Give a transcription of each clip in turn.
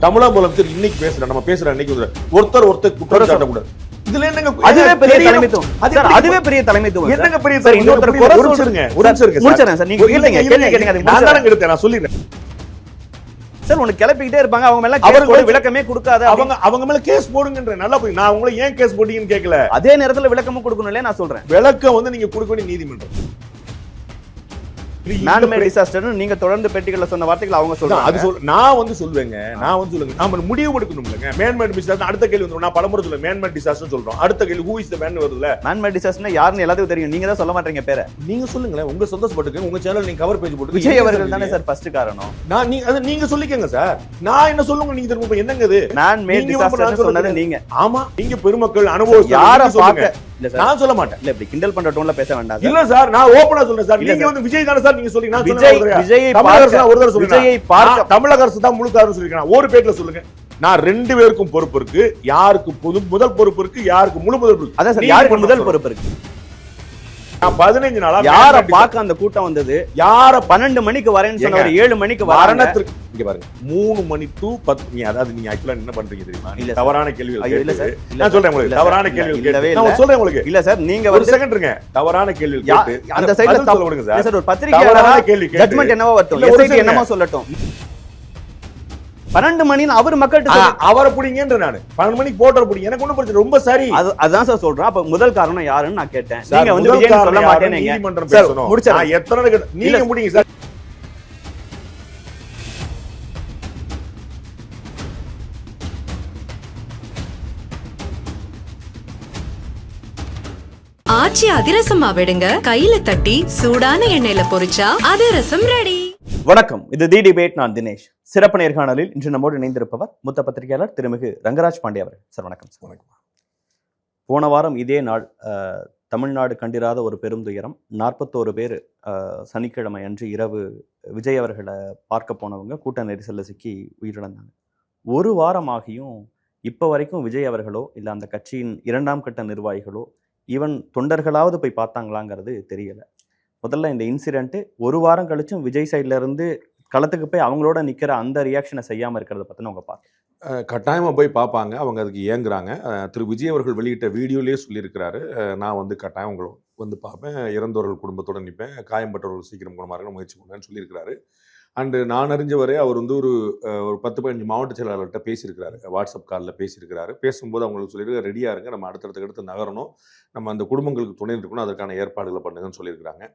தமிழக முதலமைச்சர் இன்னைக்கு பேசுறேன், நம்ம பேசுற அன்னைக்கு ஒருத்தர் குற்றம் சாட்டக்கூடாது. இதுல என்னங்க அதுவே பெரிய தலைமைத்துவம் சார், அதுவே பெரிய தலைமைத்துவம். என்னங்க பெரிய சார் இன்னொருத்தர் குறை சொல்லுங்க, முடிச்சறேன் சார். நீங்க கேளுங்க, கேள்வி கேளுங்க. நான் தான எடுத்தேன், நான் சொல்லிறேன் சார். உனக்கு கிளப்பிக்கிட்டே இருப்பாங்க, அவங்க மேல கேஸ் போடு, விளக்கமே கொடுக்காத. அவங்க மேல கேஸ் போடுங்கன்ற நல்லா போய் நான் உங்களை ஏன் கேஸ் போட்டீங்கன்னு கேட்கல. அதே நேரத்துல விளக்கமும் கொடுக்கணும் இல்லையா நான் சொல்றேன். விளக்கம் வந்து நீங்க கொடுக்க வேண்டிய நீதிமன்றம். மேன்மேட் டிசாஸ்டர் நீங்க தொடர்ந்து பெட்டிகள்ல சொன்ன வார்த்தைகள் அவங்க சொல்றாங்க. அது நான் வந்து சொல்லுவேங்க, நாம முடிவு எடுக்கணும்லங்க. மேன்மேட் டிசாஸ்டர் அடுத்த கேள்வி வந்து நான் பலமுறை சொல்றேன், மேன்மேட் டிசாஸ்டர் சொல்றோம். அடுத்த கேள்வி ஹூ இஸ் தி மேன் வருதுல. மேன்மேட் டிசாஸ்டர்னா யாருன்னு எல்லாத்துக்கும் தெரியும், நீங்க தான் சொல்ல மாட்டீங்க பேரை. நீங்க சொல்லுங்களேன், உங்க சந்தோஷப்பட்டுங்க, உங்க சேனல் நீங்க கவர் பேஜ் போட்டு விஜய் அவர்கள் தானே சார் ஃபர்ஸ்ட் காரணம். நீங்க சொல்லிக்கங்க சார், நான் என்ன சொல்லுங்க, நீங்க திரும்ப என்னங்க இது மேன்மேட் டிசாஸ்டர் சொன்னது நீங்க. ஆமா, நீங்க பெருமக்கள் அனுபவம் யார பாக்க நான் சொல்ல மாட்டேன். இல்ல இப்படி கிண்டல் பண்ற டோன்ல பேச வேண்டாம். இல்ல சார், நான் ஓபனா சொல்றேன் சார். நீங்க வந்து விஜய் தான சார் நீங்க சொல்றீங்க. நான் விஜயை பார்க்க தமிழக அரசு தான் முழு காரணம் சொல்லிருக்கேன். ஒரு பேட்ல சொல்லுங்க. நான் 2 பேருக்கும் பொறுப்பு இருக்கு. யாருக்கு முதல் பொறுப்பு இருக்கு, யாருக்கு முழு பொறுப்பு இருக்கு. அதான் சார், யாருக்கு முதல் பொறுப்பு இருக்கு. நான் 15 நாளா யார பார்க்க அந்த கூட்டம் வந்தது, யார 12 மணிக்கு வரேன்னு சொன்னவர் 7 மணிக்கு வரனத்துக்கு இங்க பாருங்க 3 மணி to 10. அதாவது நீங்க ஆக்சுவலா என்ன பண்றீங்க தெரியுமா? இல்ல தவறான கேள்விகள். இல்ல சார், நான் சொல்றேன் உங்களுக்கு தவறான கேள்விகள் கேட்டவே இல்ல. நான் சொல்றேன் உங்களுக்கு. இல்ல சார், நீங்க ஒரு செகண்ட் இருங்க. தவறான கேள்விகள் கேட்டு அந்த சைடுல தவறு விடுங்க சார். சார் ஒரு பத்திரிக்கையாளரா கேள்வி கேட்டு ஜட்ஜ்மென்ட் என்னவோ வரட்டும், எஸ்ஐடி என்னமோ சொல்லட்டும். 12 மணின்னு அவர் மக்கள்கிட்ட அவரை புடிங்கன்ற நானு 12 மணிக்கு போட்டற புடிங்க. எனக்கு ஒண்ணும் பிரச்சனை, ரொம்ப சரி. அதான் சார் சொல்றேன். அப்ப முதல் காரணம் யாருன்னு நான் கேட்டேன். நீங்க வந்து விஜய் சொல்ல மாட்டேனீங்க. நீதிமன்றம் பேசணும். நான் எத்தனை நீங்க முடிங்க சார். ஆச்சி அதிரசமா விடுங்க, கையில தட்டி சூடான எண்ணெயில பொரிச்சா அதிரசம் ரெடி. வணக்கம், இது தி டிபேட். நான் தினேஷ். சிறப்பு நேர்காணலில் இன்று நம்மோடு இணைந்திருப்பவர் மூத்த பத்திரிகையாளர் திருமிகு ரங்கராஜ் பாண்டே அவர்கள். சார் வணக்கம். வணக்கம். போன வாரம் இதே நாள் தமிழ்நாடு கண்டிராத ஒரு பெரும் துயரம். 41 பேர் சனிக்கிழமை அன்று இரவு விஜய் அவர்களை பார்க்க போனவங்க கூட்ட நெரிசலில் சிக்கி உயிரிழந்தாங்க. ஒரு வாரமாகியும் இப்போ வரைக்கும் விஜய் அவர்களோ இல்லை அந்த கட்சியின் 2ஆம் கட்ட நிர்வாகிகளோ ஈவன் தொண்டர்களாவது போய் பார்த்தாங்களாங்கிறது தெரியல. முதல்ல இந்த இன்சிடென்ட்டு ஒரு வாரம் கழிச்சும் விஜய் சைட்ல இருந்து களத்துக்கு போய் அவங்களோட நிற்கிற அந்த ரியாக்ஷனை செய்யாமல் இருக்கிறத பற்றின உங்கள் பார்க்க. கட்டாயமாக போய் பார்ப்பாங்க, அவங்க அதுக்கு ஏங்குறாங்க. திரு விஜய் அவர்கள் வெளியிட்ட வீடியோலேயே சொல்லியிருக்கிறாரு, நான் வந்து கட்டாயம் உங்களை வந்து பார்ப்பேன், இறந்தவர்கள் குடும்பத்தோடு நிற்பேன், காயம்பட்டவர்கள் சீக்கிரம் குணமாக முயற்சி பண்ணுவேன்னு சொல்லியிருக்கிறாரு. அண்டு நான் அறிஞ்சவரை அவர் வந்து ஒரு 10-15 மாவட்ட செயலாளர்கிட்ட பேசியிருக்கிறாரு, வாட்ஸ்அப் காலில் பேசியிருக்கிறாரு. பேசும்போது அவங்களுக்கு சொல்லியிருக்க ரெடியாக இருங்க, நம்ம அடுத்தடுத்து நகரணும், நம்ம அந்த குடும்பங்களுக்கு துணை இருக்கணும், அதற்கான ஏற்பாடுகளை பண்ணுங்கன்னு சொல்லியிருக்கிறாங்க.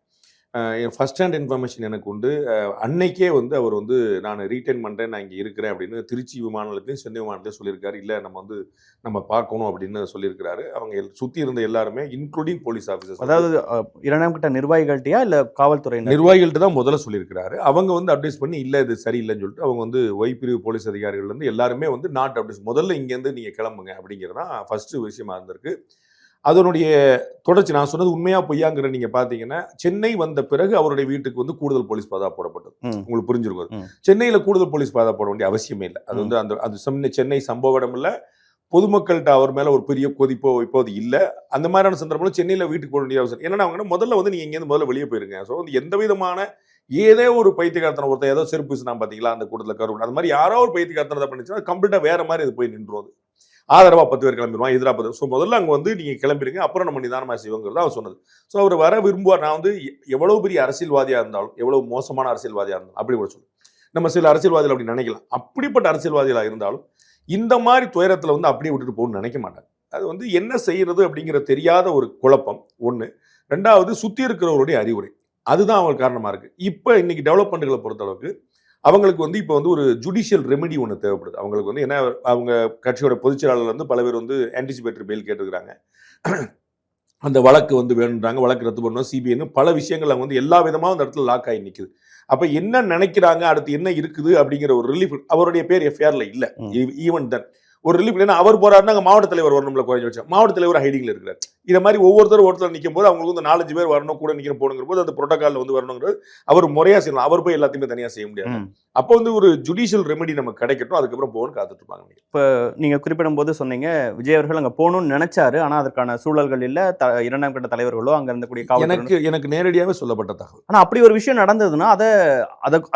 என் ஃபஸ்ட் ஹேண்ட் இன்ஃபர்மேஷன் எனக்கு உண்டு. அன்னைக்கே வந்து அவர் வந்து நான் ரீட்டைன் பண்ணுறேன், நான் இங்கே இருக்கிறேன் அப்படின்னு திருச்சி விமான நிலையத்தையும் சென்னை விமானத்தையும் சொல்லியிருக்காரு. இல்லை நம்ம பார்க்கணும் அப்படின்னு சொல்லியிருக்கிறாரு. அவங்க சுற்றி இருந்த எல்லாருமே இன்க்ளூடிங் போலீஸ் ஆஃபீஸர்ஸ், அதாவது 2ஆம் கட்ட நிர்வாகிகள்கிட்டயா இல்லை காவல்துறை நிர்வாகிகள்கிட்ட தான் முதல்ல சொல்லியிருக்கிறாரு. அவங்க வந்து அட்வைஸ் பண்ணி இல்லை இது சரியில்லைன்னு சொல்லிட்டு அவங்க வந்து ஒய் பிரிவு போலீஸ் அதிகாரிகள் வந்து எல்லாருமே வந்து நாட் அட்வைஸ், முதல்ல இங்கேருந்து நீங்கள் கிளம்புங்க அப்படிங்கிறது தான் ஃபஸ்ட்டு விஷயமா இருந்திருக்கு. அதனுடைய தொடர்ச்சி நான் சொன்னது உண்மையா பொய்யாங்கிற நீங்க பாத்தீங்கன்னா, சென்னை வந்த பிறகு அவருடைய வீட்டுக்கு வந்து கூடுதல் போலீஸ் பாதுகாப்பு போடப்பட்டது. உங்களுக்கு புரிஞ்சிருக்கும். சென்னையில கூடுதல் போலீஸ் பாதுகாப்பு போட வேண்டிய அவசியமே இல்லை. அது வந்து அந்த சென்னை சம்பவ இடம் இல்ல, பொதுமக்கள்கிட்ட அவர் மேல ஒரு பெரிய கொதிப்போ இப்போது இல்லை. அந்த மாதிரியான சந்தர்ப்பங்களும் சென்னையில வீட்டுக்கு போட வேண்டிய அவசியம். ஏன்னா அவங்க முதல்ல வந்து நீங்க இங்கேருந்து முதல்ல வெளியே போயிருங்க. ஸோ வந்து எந்த விதமான ஏதோ ஒரு பைத்தியக்காரத்தனை ஒருத்தர் ஏதோ செருப்பு நான் பாத்தீங்களா அந்த கூட்டத்தில் கருவு அது மாதிரி யாரோ ஒரு பைத்தியக்காரத்தனை பண்ணிச்சுன்னா கம்ப்ளீட்டா வேற மாதிரி அது போய் நின்றுவது. ஆதரவா 10 பேர் கிளம்பிடுவான், எதிராக 10. ஸோ முதல்ல அங்கே வந்து நீங்கள் கிளம்பிடுங்க, அப்புறம் நம்ம நிதானமாக செய்வோங்கிறது அவர் சொன்னது. ஸோ அவர் வர விரும்புவார். நான் வந்து எவ்வளவு பெரிய அரசியல்வாதியாக இருந்தாலும், எவ்வளவு மோசமான அரசியல்வாதியாக இருந்தாலும் அப்படி கூட சொல்லுவேன். நம்ம சில அரசியல்வாதிகள் அப்படி நினைக்கலாம். அப்படிப்பட்ட அரசியல்வாதிகளாக இருந்தாலும் இந்த மாதிரி துயரத்தில் வந்து அப்படியே விட்டுட்டு போகணும்னு நினைக்க மாட்டாங்க. அது வந்து என்ன செய்யறது அப்படிங்கிற தெரியாத ஒரு குழப்பம் ஒன்று. 2வது சுற்றி இருக்கிறவருடைய அறிவுரை, அதுதான் அவங்களுக்கு காரணமாக இருக்குது. இப்போ இன்னைக்கு டெவலப்மெண்ட்டுகளை பொறுத்தளவுக்கு அவங்களுக்கு வந்து இப்போ வந்து ஒரு ஜுடிஷியல் ரெமெடி ஒன்று தேவைப்படுது. அவங்களுக்கு வந்து என்ன, அவங்க கட்சியோட பொதுச்செயலாளர் வந்து பல பேர் வந்து ஆன்டிசிபேட்டரி பெயில் கேட்டுருக்காங்க. அந்த வழக்கு வந்து வேணுன்றாங்க, வழக்கு ரத்து பண்ணணும், சிபிஐன்னு பல விஷயங்கள் அவங்க வந்து எல்லா விதமாக அந்த இடத்துல லாக் ஆகி நிற்குது. அப்போ என்ன நினைக்கிறாங்க, அடுத்து என்ன இருக்குது அப்படிங்கிற ஒரு ரிலீஃப் அவருடைய பேர் எஃப்ஐஆர்ல இல்லை. ஈவன் தென் ஒரு ரிலீஃப். ஏன்னா அவர் போறாருன்னா அங்கே மாவட்ட தலைவர் வரணும்ல, குறைஞ்ச வச்சா மாவட்ட தலைவர் ஹைடிங்ல இருக்கிறார். இதை மாதிரி ஒவ்வொருத்தர் நிற்கும் போது அவங்களுக்கு வந்து 4-5 பேர் வரணும், கூட நிற்கிற போகணுங்கிற போது அந்த புரோட்டோகாலில் வந்து வரணுங்கிறது அவர் முறையா செய்யலாம். அவர் போய் எல்லாத்தையுமே தனியாக செய்ய முடியாது. அப்போ வந்து ஒரு ஜுடிஷியல் ரெமெடி நமக்கு கிடைக்கட்டும், அதுக்கப்புறம் போகணும்னு காத்துட்டு இருப்பாங்க. இப்போ நீங்க குறிப்பிடும் போது சொன்னீங்க விஜய் அவர்கள் அங்க போகணும்னு நினைச்சாரு, ஆனா அதற்கான சூழல்கள் இல்ல, 2ஆம் கட்ட தலைவர்களோ அங்க இருந்தக்கூடிய காவல் எனக்கு நேரடியாகவே சொல்லப்பட்ட தகவல். ஆனா அப்படி ஒரு விஷயம் நடந்ததுன்னா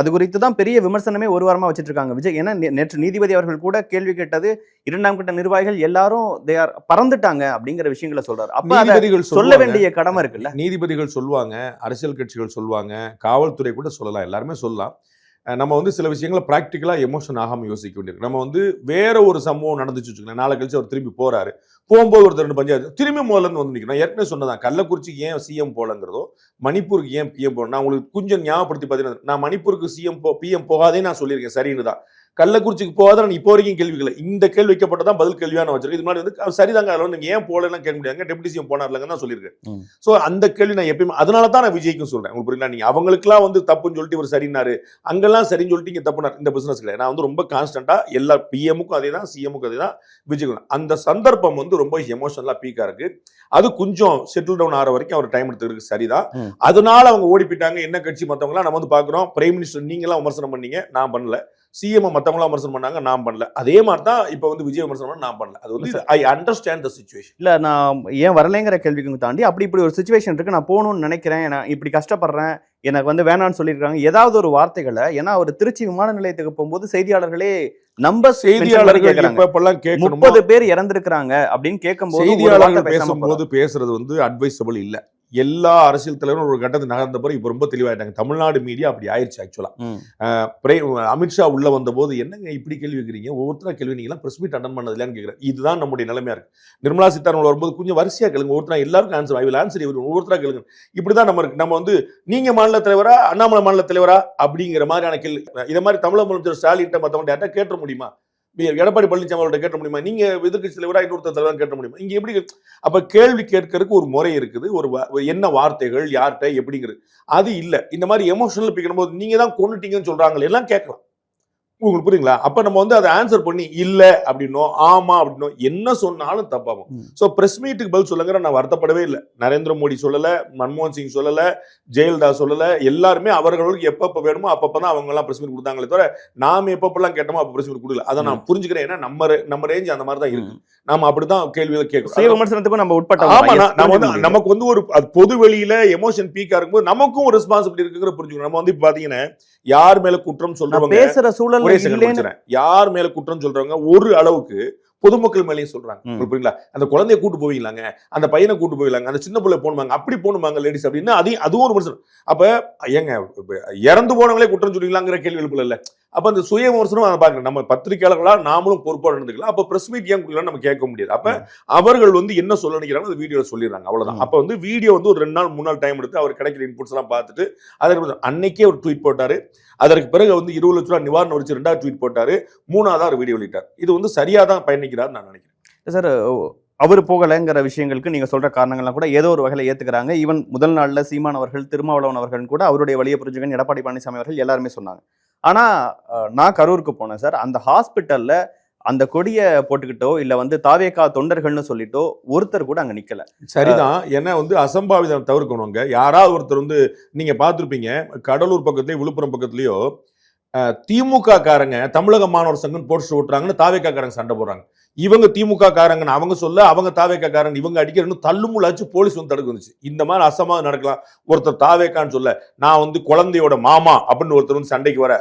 அது குறித்து தான் பெரிய விமர்சனமே ஒரு வாரமா வச்சிட்டு இருக்காங்க விஜய். ஏன்னா நேற்று நீதிபதி அவர்கள் கூட கேள்வி கேட்டது 2ஆம் கட்ட நிர்வாகிகள் எல்லாரும் பறந்துட்டாங்க அப்படிங்கிற விஷயங்களை சொல்றாரு. அப்ப அதை சொல்ல வேண்டிய கடமை இருக்குல்ல. நீதிபதிகள் சொல்லுவாங்க, அரசியல் கட்சிகள் சொல்லுவாங்க, காவல்துறை கூட சொல்லலாம், எல்லாருமே சொல்லலாம். நம்ம வந்து சில விஷயங்களை ப்ராக்டிக்கலாக எமோஷன் ஆகாமல் யோசிக்க வேண்டியிருக்கு. நம்ம வந்து வேற ஒரு சம்பவம் நடந்துச்சு வச்சுக்கலாம், நாளை கழிச்சு அவர் திரும்பி போறாரு, போகும்போது ஒருத்தர் 2 பஞ்சாயத்து திரும்பி முதல்ல வந்து நிற்கணும். ஏற்கனவே சொன்னதான், கள்ளக்குறிச்சிக்கு ஏன் சிஎம் போலங்கிறதோ, மணிப்பூருக்கு ஏன் பிஎம் போகணும், நான் உங்களுக்கு கொஞ்சம் ஞாபகப்படுத்தி பார்த்தீங்கன்னா, நான் மணிப்பூருக்கு பிஎம் போகாதே நான் சொல்லியிருக்கேன், சரின்னு தான். கள்ளக்குறிச்சிக்கு போகாத நான் இப்போ வரைக்கும் கேள்விகளை இந்த கேள்வி வைக்கப்பட்டதான் பதில் கேள்வியா நான் வச்சிருக்கேன். இது மாதிரி வந்து சரிதாங்க, அதில் நீங்க ஏன் போகலன்னு கேட்க முடியாங்க, டெப்டி சிஎம் போனார்லங்க தான் சொல்லியிருக்கேன். ஸோ அந்த கேள்வி நான் எப்பயுமே, அதனால தான் நான் விஜய்க்கும் சொல்றேன். உங்களுக்கு புரியல, நீங்க அவங்களுக்குலாம் வந்து தப்புன்னு சொல்லிட்டு இவர் சரினாரு, அங்கெல்லாம் சரின்னு சொல்லிட்டு இங்க தப்புனார், இந்த பிசினஸ் கிடையாது. நான் வந்து ரொம்ப கான்ஸ்டன்டா எல்லா பிஎம்முக்கும் அதே தான், சிஎம்முக்கும் அதே தான், விஜய்க்கும். அந்த சந்தர்ப்பம் வந்து ரொம்ப எமோஷனலா பீக்கா இருக்கு. அது கொஞ்சம் செட்டில் டவுன் ஆகிற வரைக்கும் அவர் டைம் எடுத்துருக்கு, சரிதான். அதனால அவங்க ஓடி போயிட்டாங்க. என்ன கட்சி மற்றவங்களாம் நம்ம வந்து பாக்குறோம், பிரைம் மினிஸ்டர் நீங்க எல்லாம் விமர்சனம் பண்ணீங்க, நான் பண்ணல. சிஎம் மத்தவங்களாம் விமர்சனம் பண்ணாங்க, நான் பண்ணல. அதே மாதிரி தான் இப்போ வந்து விஜய் விமர்சனம் பண்ண, நான் பண்ணல. அது வந்து ஐ அண்டர்ஸ்டாண்ட் தி சிச்சுவேஷன். இல்ல நான் ஏன் வரலைங்கிற கேள்விக்கு தாண்டி அப்படி இப்படி ஒரு சிச்சுவேஷன் இருக்கு, நான் போகணும்னு நினைக்கிறேன், நான் இப்படி கஷ்டப்படுறேன், எனக்கு வந்து வேணான்னு சொல்லியிருக்காங்க, ஏதாவது ஒரு வார்த்தைகளை. ஏன்னா அவர் திருச்சி விமான நிலையத்துக்கு போகும்போது செய்தியாளர்களே செய்தியாளர்கள் இப்பெல்லாம் 30 பேர் இறந்திருக்கிறாங்க அப்படின்னு கேட்கும்போது செய்தியாளர்கள் பேசும்போது பேசுறது வந்து அட்வைசபிள் இல்ல. எல்லா அரசியல் தலைவரும் ஒரு கட்டத்தை நகர்ந்த பிறகு இப்ப ரொம்ப தெளிவாயிட்டாங்க. தமிழ்நாடு மீடியா அப்படி ஆயிடுச்சு. ஆக்சுவலா அமித்ஷா உள்ள வந்த போது என்னங்க இப்படி கேள்வி வைக்கிறீங்க, ஒவ்வொருத்தரா கேள்வி, நீங்க எல்லாம் பிரஸ் மீட் அட்டன் பண்ணது இல்லையான்னு கேட்கிறேன். இதுதான் நம்முடைய நிலைமையா இருக்கு. நிர்மலா சீதாராமன் வரும்போது கொஞ்சம் வரிசையா கேளுங்க, ஒவ்வொருத்தரா எல்லாருக்கும் ஆன்சர், ஐ வில் ஆன்சர் ஒவ்வொருத்தரா கேளுங்க. இப்படிதான் நம்ம இருக்கு. நம்ம வந்து நீங்க மாநில தலைவரா, அண்ணாமலை மாநில தலைவரா அப்படிங்கிற மாதிரியான கேள்வி. இதை மாதிரி தமிழக முதலமைச்சர் ஸ்டாலின் மற்றவங்க கேட்ட முடியுமா? எடப்பாடி பழனிசாமி அவர்கிட்ட கேட்ட முடியுமா? நீங்க எதிர்க்கட்சி தலைவரா இன்னொருத்தர் தலைவர் கேட்ட முடியுமா? இங்க எப்படி? அப்ப கேள்வி கேட்கறதுக்கு ஒரு முறை இருக்குது, ஒரு என்ன வார்த்தைகள் யார்கிட்ட எப்படிங்கிறது அது இல்ல. இந்த மாதிரி எமோஷனல் பிக்கணும் போது நீங்க தான் கொண்டுட்டீங்கன்னு சொல்றாங்க, எல்லாம் கேட்கலாம். உங்களுக்கு புரியுங்களா? அப்ப நம்ம வந்து அதை ஆன்சர் பண்ணி இல்ல அப்படின்னோ ஆமா அப்படின்னோ என்ன சொன்னாலும் தப்பாகும். சோ பிரஸ் மீட்டுக்கு பதில் சொல்லுங்கிற நான் வருத்தப்படவே இல்லை. நரேந்திர மோடி சொல்லல, மன்மோகன் சிங் சொல்லல, ஜெயலலிதா சொல்லல, எல்லாருமே அவர்களுக்கு எப்பப்ப வேணுமோ அப்பப்பதான் அவங்க எல்லாம் பிரஸ் மீட் கொடுத்தாங்களே தவிர நாம எப்பப்பெல்லாம் கேட்டோமோ அப்ப பிரஸ் மீட் கொடுக்கல. அதை நான் புரிஞ்சுக்கிறேன். ஏன்னா நம்ம ரேஞ்ச் அந்த மாதிரி தான் இருக்கு. நாம அப்படிதான் கேள்விகளை கேட்கணும். விமர்சனத்துக்கும் நம்ம உட்பட்ட நமக்கு வந்து ஒரு பொது வெளியில எமோஷன் பீக்கா இருக்கும்போது நமக்கும் ஒரு ரெஸ்பான்சிபிலிட்டி இருக்குங்கிற புரிஞ்சுக்கணும். நம்ம வந்து பாத்தீங்கன்னா யார் மேல குற்றம் சொல்றவங்க, பேசுற சூழல் யார் மேல குற்றம் சொல்றவங்க ஒரு அளவுக்கு பொதுமக்கள் மேலேயும் சொல்றாங்க. புரியுங்களா? அந்த குழந்தைய கூட்டு போவீங்களாங்க, அந்த பையனை கூட்டு போவீங்களாங்க, அந்த சின்ன பிள்ளை போனுமாங்க, அப்படி போகணுமாங்க லேடிஸ் அப்படின்னு அதுவும் ஒரு விமர்சனம். அப்ப ஏங்க இறந்து போனவங்களே குற்றம் சொல்லிக்கலாங்கிற கேள்வி எழுப்பல இல்ல. அப்ப அந்த சுய விமர்சனம் அதை பாக்குறேன். நம்ம பத்திரிகையாளர்களா நாமளும் பொறுப்பா நடந்துக்கலாம். அப்ப பிரஸ் மீட் ஏன் கொடுக்கலாம் நம்ம கேட்க முடியாது. அப்ப அவர்கள் வந்து என்ன சொல்ல நினைக்கிறாங்க அந்த வீடியோல சொல்லிடுறாங்க, அவ்வளவுதான். அப்ப வந்து வீடியோ வந்து ஒரு 2 நாள் 3 நாள் டைம் எடுத்து அவர் கிடைக்கிற இன்புட்ஸ் எல்லாம் பார்த்துட்டு அதற்கு அன்னைக்கே ஒரு ட்வீட் போட்டாரு. அதற்கு பிறகு வந்து 20 லட்சம் ரூபாய் நிவாரணம் வச்சு 2வது ட்வீட் போட்டாரு. 3வது வீடியோ வெளியிட்டார். இது வந்து சரியா தான் பயணிக்கிறார் நான் நினைக்கிறேன். சார், அவர் போகலைங்கிற விஷயங்களுக்கு நீங்க சொல்ற காரணங்கள்லாம் கூட ஏதோ ஒரு வகையில ஏத்துக்கிறாங்க. ஈவன் முதல் நாள்ல சீமான் அவர்கள், திருமாவளவன் அவர்கள் கூட அவருடைய வழியை புரிஞ்சுக்கன்னு எடப்பாடி பழனிசாமி அவர்கள் எல்லாருமே சொன்னாங்க. ஆனா நான் கரூருக்கு போனேன் சார். அந்த ஹாஸ்பிட்டல்ல அந்த கொடியை போட்டுக்கிட்டோ இல்ல வந்து தாவேகா தொண்டர்கள்னு சொல்லிட்டோ ஒருத்தர் கூட அங்க நிக்கல. சரிதான். ஏன்னா வந்து அசம்பாவிதம் தவிர்க்கணுங்க. யாராவது ஒருத்தர் வந்து நீங்க பார்த்திருப்பீங்க, கடலூர் பக்கத்துலயோ விழுப்புரம் பக்கத்துலயோ திமுக காரங்க தமிழக மாணவர் சங்கம் போஸ்டர் ஓட்டுறாங்கன்னு தாவேகா காரங்க சண்டை போடுறாங்க. இவங்க திமுக காரங்கன்னு அவங்க சொல்ல, அவங்க தாவேகா காரங்க இவங்க அடிக்கிறன்னு தள்ளுமுள்ளாச்சு போலீஸ் வந்து தடுக்க வந்துச்சு. இந்த மாதிரி அசம்பாவிதம் நடக்கலாம். ஒருத்தர் தாவேகான்னு சொல்ல, நான் வந்து குழந்தையோட மாமா அப்படின்னு ஒருத்தர் வந்து சண்டைக்கு வர,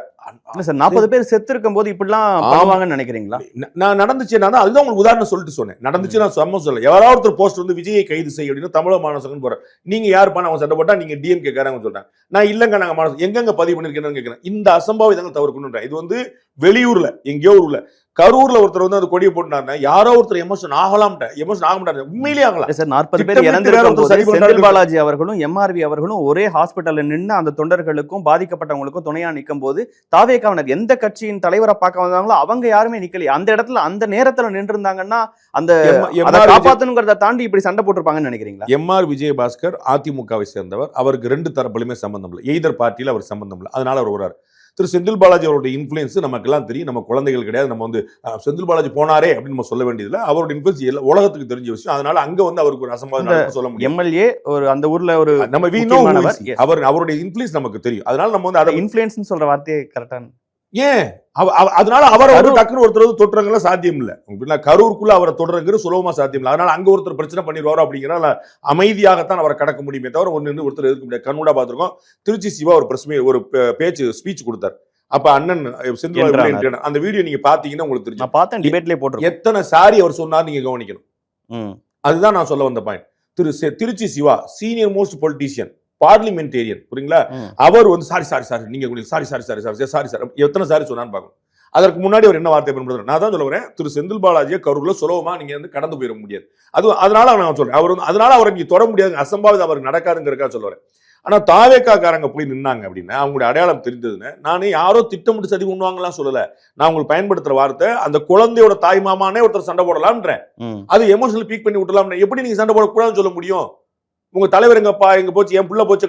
40 பேர் செத்து இருக்கும் போது இப்படிலாம் பண்ணுவாங்கன்னு நினைக்கிறீங்களா? நான் நடந்துச்சு, நான் அதுதான் உங்களுக்கு உதாரணம் சொல்லிட்டு சொன்னேன். நடந்துச்சு, நான் சும்மா சொல்ல. யாராவது ஒருத்தர் போஸ்ட் வந்து விஜயை கைது செய்ய அப்படின்னு தமிழக மாணவர் சங்கம் போற, நீங்க யார் பண்ண அவங்க சண்டை போட்டா நீங்க டிஎம்கே காரங்க சொல்றாங்க. நான் இல்லங்க நாங்க மாணவர் எங்க பதிவு பண்ணிருக்கேன்னு கேட்கிறேன். இந்த அசம்பாவிதங்கள் தவிர்க்கணும். இது வந்து வெளியூர்ல எங்கேயோ ஊர்ல, கரூர்ல ஒருத்தர் வந்து அந்த கொடியை போட்டுனாருன்னா யாரோ ஒருத்தர் எமோஷன் ஆக மாட்டாரு. உண்மையிலேயே ஆகலாம் சார். 40 பேர் இறந்திருக்கும் செந்தில் பாலாஜி அவர்களும் எம்ஆர்வி அவர்களும் ஒரே ஹாஸ்பிட்டல்ல நின்று அந்த தொண்டர்களுக்கும் பாதிக்கப்பட்டவங்களுக்கும் துணையா நிற்கும் போது தாவேகாவினர் எந்த கட்சியின் தலைவரை பார்க்க வந்தாங்களோ அவங்க யாருமே நிக்கலையே. அந்த இடத்துல அந்த நேரத்துல நின்று இருந்தாங்கன்னா அந்த காப்பாத்தணுங்கிறத தாண்டி இப்படி சண்டை போட்டிருப்பாங்கன்னு நினைக்கிறீங்களா? எம்ஆர் விஜயபாஸ்கர் அதிமுகவை சேர்ந்தவர். அவருக்கு 2 தரப்புலையுமே சம்பந்தம் இல்லை. எய்தர் பார்ட்டியில அவர் சம்பந்தம் இல்லை. அதனால அவர் வர்றாரு. திரு செந்தில் பாலாஜி அவருடைய இன்ஃப்ளூயன்ஸ் நமக்கெல்லாம் தெரியும். நம்ம குழந்தைகள் கிடையாது. நம்ம வந்து செந்தில் பாலாஜி போனாரே அப்படின்னு நம்ம சொல்ல வேண்டியதில்லை. அவருடைய இன்ஃப்ளூயன்ஸ் உலகத்துக்கு தெரிஞ்ச விஷயம். அதனால அங்க வந்து அவருக்கு ஒரு அசம்பாவிதம் சொல்ல முடியும். எம்எல்ஏ ஒரு அந்த ஊர்ல ஒரு நம்ம அவருடைய இன்ஃப்ளூயன்ஸ் நமக்கு தெரியும். அதனால நம்ம வந்து அதை இன்ஃப்ளூயன்ஸ் சொல்ற வார்த்தையே கரெக்டா ஏன் அதனால அவரை வந்து டக்குனு ஒருத்தர் தொட்டுறதுல சாத்தியம் இல்ல. கரூருக்குள்ள அவரை தொடுறங்கிறது சுலபமா சாத்தியம் இல்லை. அதனால அங்க ஒருத்தர் பிரச்சனை பண்ணிடுவாரோ அப்படிங்கிற அமைதியாகத்தான் அவரை கடக்க முடியுமே தவிர ஒருத்தர் எதிர்க்க முடியாது. கண்ணூடா பார்த்திருக்கோம். திருச்சி சிவா ஒரு ஸ்பீச் கொடுத்தார். அப்ப அண்ணன் செந்தில் அந்த வீடியோ நீங்க பாத்தீங்கன்னா உங்களுக்கு தெரியும். நான் பார்த்தேன், டிபேட்லயே போட்டு எத்தனை சாரி அவர் சொன்னார் நீங்க கவனிக்கணும். அதுதான் நான் சொல்ல வந்த point. Tiruchi Siva senior most politician, parliamentarian, புரியுங்களா? அவர் வந்து சாரி நீங்க சாரி எத்தனை சாரி சொன்னான்னு பார்க்கணும். அதற்கு முன்னாடி அவர் என்ன வார்த்தை பயன்படுத்துறாரு? நான் தான் சொல்ல வரேன், திரு செந்தில் பாலாஜியை கரூர்ல சுலபமா நீங்க வந்து கடந்து போயிட முடியாது. அதனால நான் சொல்றேன், அவர் அதனால அவரை நீங்க தொட முடியாது, அசம்பாவிதம் அவருக்கு நடக்காதுங்கிறக்கா சொல்ல வரேன். ஆனா தாவேக்காரங்க போய் நின்னாங்க அப்படின்னா அவங்களுடைய அடையாளம் தெரிஞ்சதுன்னு நானே யாரோ திட்டமிட்டு சதி பண்ணுவாங்கலாம் சொல்லல. நான் உங்களுக்கு பயன்படுத்துற வார்த்தை, அந்த குழந்தையோட தாய் மாமானே ஒருத்தர் சண்டை போடலாம்ன்றேன். அது எமோஷனல் பீக் பண்ணி விட்டலாம். எப்படி நீங்க சண்டை போடக்கூடாதுன்னு சொல்ல முடியும்? உங்க தலைவர் எங்கப்பா எங்க போச்சு, என் புள்ள போச்சு.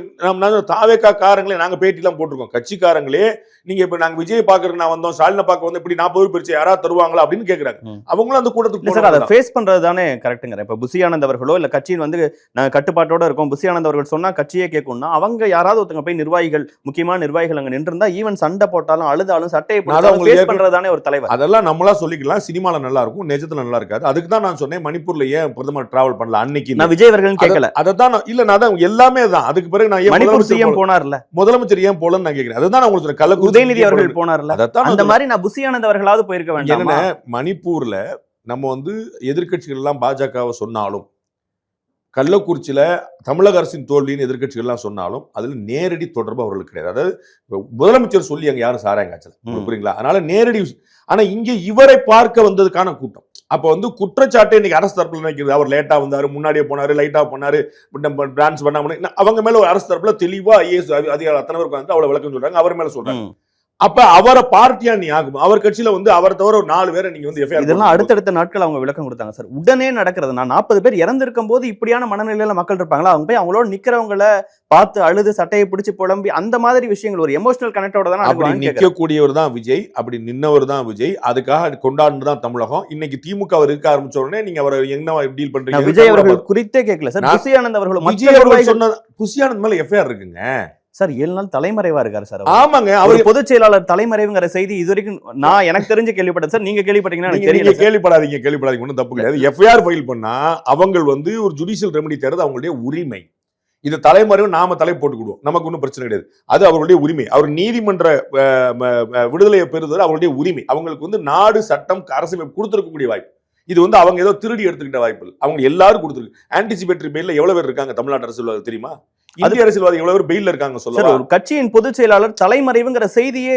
தாவேக்கா காரங்களே நாங்க பேட்டி எல்லாம் போட்டிருக்கோம். கட்சிக்காரங்களே நீங்க இப்ப நாங்க விஜய் பாக்குறதுக்கு நான் வந்தோம், ஸ்டாலினை பார்க்க வந்து இப்படி 40 பிரிச்சு யாராவது தருவாங்களா அப்படின்னு கேக்குறாங்க. அவங்களும் அந்த கூட்டத்துக்கு அதை ஃபேஸ் பண்றது தானே கரெக்ட்டுங்க. இப்ப புசி ஆனந்த் அவர்களோ இல்ல கட்சியின் வந்து நாங்க கட்டுப்பாட்டோட இருக்கோம், புசி ஆனந்த் அவர்கள் சொன்னா கட்சியே கேட்கும்னா அவங்க யாராவது ஒருத்தங்க போய் நிர்வாகிகள், முக்கியமான நிர்வாகிகள் அங்க நின்றுந்தா ஈவன் சண்டை போட்டாலும் அழுதாலும் சட்டையை ஃபேஸ் பண்றதுதானே ஒரு தலைவர். அதெல்லாம் நம்மளா சொல்லிக்கலாம். சினிமால நல்லா இருக்கும், நிஜத்துல நல்லா இருக்காது. அதுக்கு தான் நான் சொன்னேன் மணிப்பூர்ல ஏன் பிரதமர் டிராவல் பண்ணல அன்னைக்கு. நான் விஜய் அவர்கள் கேட்கல. அதான் இல்ல நான் எல்லாமே தான். அதுக்கு பிறகு நான் மணிப்பூர் சிஎம் போனார்ல, முதலமைச்சர் ஏன் போலன்னு நான் கேட்கிறேன். அதுதான் நான் உங்களுக்கு கள்ளக்குறிச்சி உதயநிதி அவர்கள் போனார்ல, அந்த மாதிரி நான் புசி ஆனந்த் அவர்களாவது போயிருக்க வேண்டாம். என்ன மணிப்பூர்ல நம்ம வந்து எதிர்க்கட்சிகள் எல்லாம் பாஜகவை சொன்னாலும், கள்ளக்குறிச்சியில தமிழக அரசின் தோல்வின்னு எதிர்க்கட்சிகள் எல்லாம் சொன்னாலும் அதுல நேரடி தொடர்பு அவர்களுக்கு கிடையாது. அதாவது முதலமைச்சர் சொல்லி அங்க யாரும் சாராயங்காய்ச்சல, புரியுங்களா? அதனால நேரடி. ஆனா இங்க இவரை பார்க்க வந்ததுக்கான கூட்டம். அப்ப வந்து குற்றச்சாட்டை இன்னைக்கு அரசு தரப்புல நினைக்கிறது, அவர் லேட்டா வந்தாரு, முன்னாடியே போனாரு, லைட்டா பண்ணாரு, டான்ஸ் பண்ணாம அவங்க மேல ஒரு அரசு தரப்புல தெளிவா ஐஏஎஸ் அதிகாரி அத்தனை பேருக்கு வந்து அவ்வளவு விளக்கம் சொல்றாங்க, அவர் மேல சொல்றாங்க. அப்ப அவரை பார்ட்டியா நீ ஆகும். அவர் கட்சியில வந்து அவரை தவிர ஒரு 4 பேரை நீங்க வந்து எஃப்ஐஆர். இதெல்லாம் அடுத்தடுத்த நாட்கள் அவங்க விளக்கம் கொடுத்தாங்க சார். உடனே நடக்கிறது. நான் 40 பேர் இறந்திருக்கும் போது இப்படியான மனநிலையில மக்கள் இருப்பாங்களா? அவங்க போய் அவங்களோட நிக்கிறவங்களை பார்த்து அழுது சட்டையை பிடிச்சு புலம்பி அந்த மாதிரி விஷயங்கள் ஒரு எமோஷனல் கனெக்டோட தான் அப்படி நிற்கக்கூடியவர் தான் விஜய், அப்படி நின்னவர் தான் விஜய். அதுக்காக கொண்டாடுறது தான் தமிழகம். இன்னைக்கு திமுக அவர் இருக்க ஆரம்பிச்ச உடனே நீங்க அவரை என்ன டீல் பண்றீங்க? விஜய் அவர்கள் குறித்தே கேட்கல சார். புசி ஆனந்த் அவர்கள் விஜய் அவர்கள் சொன்ன புசி ஆனந்த் மேல எஃப்ஐஆர் இருக்குங்க சார். 7 நாள் தலைமறைவா இருக்காரு சார். ஆமாங்க, அவர் பொதுச் செயலாளர் தலைமறைவுங்கிற செய்தி இதுவரைக்கும் நான் எனக்கு தெரிஞ்சு கேள்விப்பட்டேன் சார். நீங்க கேள்விப்பட்டீங்கன்னா எனக்கு தெரியல. கேள்விப்படாதீங்க, ஒன்றும் தப்பு கிடையாது. எஃப்ஐஆர் ஃபைல் பண்ணா அவங்க வந்து ஒரு ஜுடிஷியல் ரெமெடி தேர்றது அவங்களுடைய உரிமை. இது தலைமறைவு நாம தலை போட்டுக்கிடுவோம், நமக்கு ஒன்றும் பிரச்சனை கிடையாது. அது அவருடைய உரிமை. அவர் நீதிமன்ற விடுதலையை பெறுவது அவருடைய உரிமை. அவங்களுக்கு வந்து நாடு சட்டம் அரசமைப்பு கொடுத்திருக்கக்கூடிய வாய்ப்பு. இது வந்து அவங்க ஏதோ திருடி எடுத்துக்கிட்ட வாய்ப்பு. அவங்க எல்லாரும் கொடுத்துருக்கு. ஆன்டிசிபேட்டரி பெயில்ல எவ்வளவு பேர் இருக்காங்க தமிழ்நாட்டு அரசியல்வாதி தெரியுமா? இந்திய அரசியல்வாதி எவ்வளவு பேர் பெயில்ல இருக்காங்க சொல்லுங்க. ஒரு கட்சியின் பொதுச் செயலாளர் தலைமறைவுங்கிற செய்தியே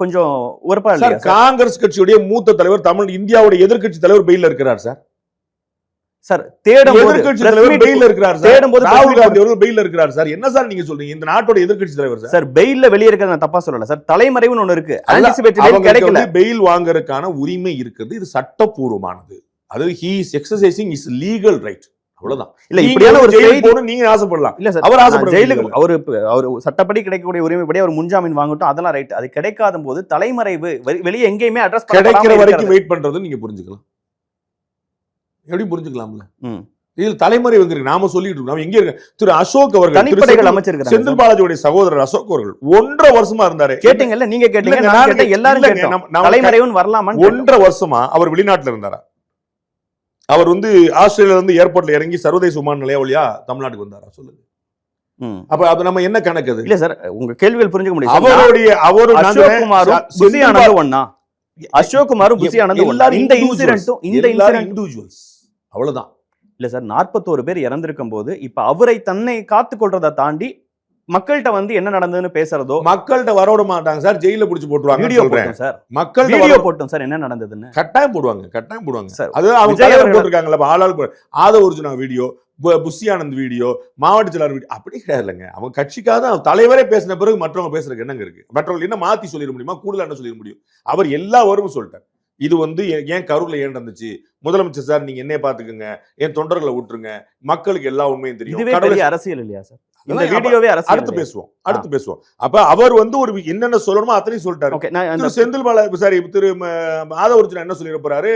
கொஞ்சம் உரப்பா இல்ல. காங்கிரஸ் கட்சியுடைய மூத்த தலைவர், இந்தியாவுடைய எதிர்க்கட்சி தலைவர் பெயில்ல இருக்கிறார் சார். சார் தேடும் எதிர்க்கட்சி தலைவர் பெயில்ல இருக்கிறார் சார். ராகுல் காந்தி அவர்கள் பெயில்ல இருக்கிறார் சார். என்ன சார் நீங்க சொல்றீங்க? இந்த நாட்டோட எதிர்க்கட்சி தலைவர் சார். சார் பெயில்ல வெளிய இருக்கிறது நான் தப்பா சொல்லல சார். தலைமறைவுன்னு ஒன்னு இருக்கு. ஆன்டிசிபேட்டரி பெயில் கிடைக்கல. பெயில் வாங்குறதுக்கான உரிமை இருக்குது. இது சட்டபூர்வமானது. அது he is exercising his legal right. அவ்வளவுதான். இல்ல இப்படியான ஒரு செய்தி போணும் நீங்க ஆசைப்படலாம். இல்ல சார், அவர் ஆசைப்படுறாரு. ஜெயிலுக்கு அவர் சட்டப்படி கிடைக்கக்கூடிய உரிமைப்படி அவர் முன்ஜாமீன் வாங்கட்டும், அதெல்லாம் ரைட். அது கிடைக்காத போது தலைமறைவு வெளியே எங்கேயுமே அட்ரஸ் கிடைக்கிற வரைக்கும் வெயிட் பண்றது நீங்க புரிஞ்சுக்கலாம். எப்படி புரிஞ்சுக்கலாம்ல? இதில் தலைமறைவு இருக்கு. நாம சொல்லிட்டு இருக்கோம். எங்க இருக்கு திரு அசோக் அவர்கள், தனிப்படைகள் அமைச்சிருக்காங்க. செந்தில் பாலாஜியோட சகோதரர் அசோக் அவர்கள் 1.5 வருஷமா இருந்தாரு. கேட்டீங்கல்ல, நீங்க கேட்டீங்க, நான் கேட்டேன், எல்லாரும் கேட்டோம். தலைமறைவுன்னு வரலாமா? 1.5 வருஷமா அவர் வெளிநாட்டுல இருந்தாரா? அவர் வந்து ஆஸ்திரேலியால இருந்து ஏர்போர்ட்ல இறங்கி சர்வதேச விமான நிலையம் வழியா தமிழ்நாட்டுக்கு வந்தாரா? சொல்லுங்க. அப்ப அது நம்ம என்ன கணக்கு? இல்ல சார், உங்க கேள்விகள் புரிஞ்சுக்க முடியும். அவரு அசோக்குமாரும் புசி ஆனந்தும் ஒண்ணா? அசோக்குமாரும் புசி ஆனந்தும் இந்த இன்சிடென்ட்டும் இந்த இண்டிவிஜுவல்ஸ் அவ்வளவுதான். இல்ல சார், 41 பேர் இறந்திருக்கும் போது இப்ப அவரை தன்னை காத்துக் கொள்றதை தாண்டி மக்கள்கிட்ட வந்து என்ன நடந்ததுன்னு பேசுறதோ, மக்கள்கிட்ட வரவிட மாட்டாங்க சார். ஜெயில புடிச்சு போட்டுருவாங்க. வீடியோ போட்டோம் சார், மக்கள் வீடியோ போட்டோம் சார், என்ன நடந்ததுன்னு கட்டாயம் போடுவாங்க சார். அது அவங்க தலைவர் போட்டிருக்காங்கல்ல, ஆளாள் ஆதவர்ஜுனா வீடியோ, புசி ஆனந்த் வீடியோ, மாவட்ட செயலாளர் வீடியோ, அப்படி கிடையாது இல்லைங்க. அவங்க கட்சிக்காக தலைவரே பேசின பிறகு மற்றவங்க பேசுறதுக்கு என்னங்க இருக்கு? மற்றவங்க என்ன மாத்தி சொல்லிட முடியுமா? கூடுதல் என்ன சொல்லிட முடியும்? அவர் எல்லா வரும் சொல்லிட்டார். இது வந்து ஏன் கரூர்ல ஏன் நடந்துச்சு? முதலமைச்சர் சார், நீங்க என்ன பாத்துக்கங்க, என் தொண்டர்களை விட்டுருங்க, மக்களுக்கு எல்லா உண்மையும் தெரியும். அரசியல் இல்லையா சார்? இந்த வீடியோவே அரசியல் அடுத்து பேசுவோம். அப்ப அவர் வந்து ஒரு என்னென்ன சொல்லணுமோ அத்தனையும் சொல்லிட்டாரு. திரு செந்தில் திரு ஆதவர்ஜுனா என்ன சொல்லியிருப்பாரு,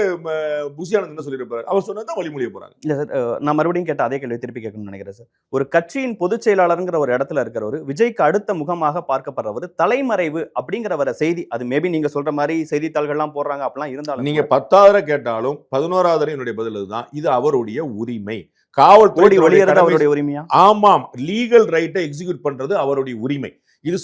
புஷியானந்த் என்ன சொல்லியிருப்பாரு, அவர் சொன்னதான் வழிமொழிய போறாங்க. இல்ல சார், நான் மறுபடியும் கேட்ட அதே கேள்வி திருப்பி கேட்கணும்னு நினைக்கிறேன் சார். ஒரு கட்சியின் பொதுச் செயலாளருங்கிற ஒரு இடத்துல இருக்கிறவர், விஜய்க்கு அடுத்த முகமாக பார்க்கப்படுறவர், தலைமறைவு அப்படிங்கிற வர செய்தி, அது மேபி நீங்க சொல்ற மாதிரி செய்தித்தாள்கள்லாம் போடுறாங்க, அப்படிலாம் இருந்தாலும் நீங்க 10,000 கேட்டாலும் 11வது என்னுடைய பதில் இதுதான், இது அவருடைய உரிமை. காவல்துறை அவருடைய உரிமையா? ஆமாம், லீகல் ரைட்டை எக்ஸிக்யூட் பண்றது அவருடைய உரிமை. இது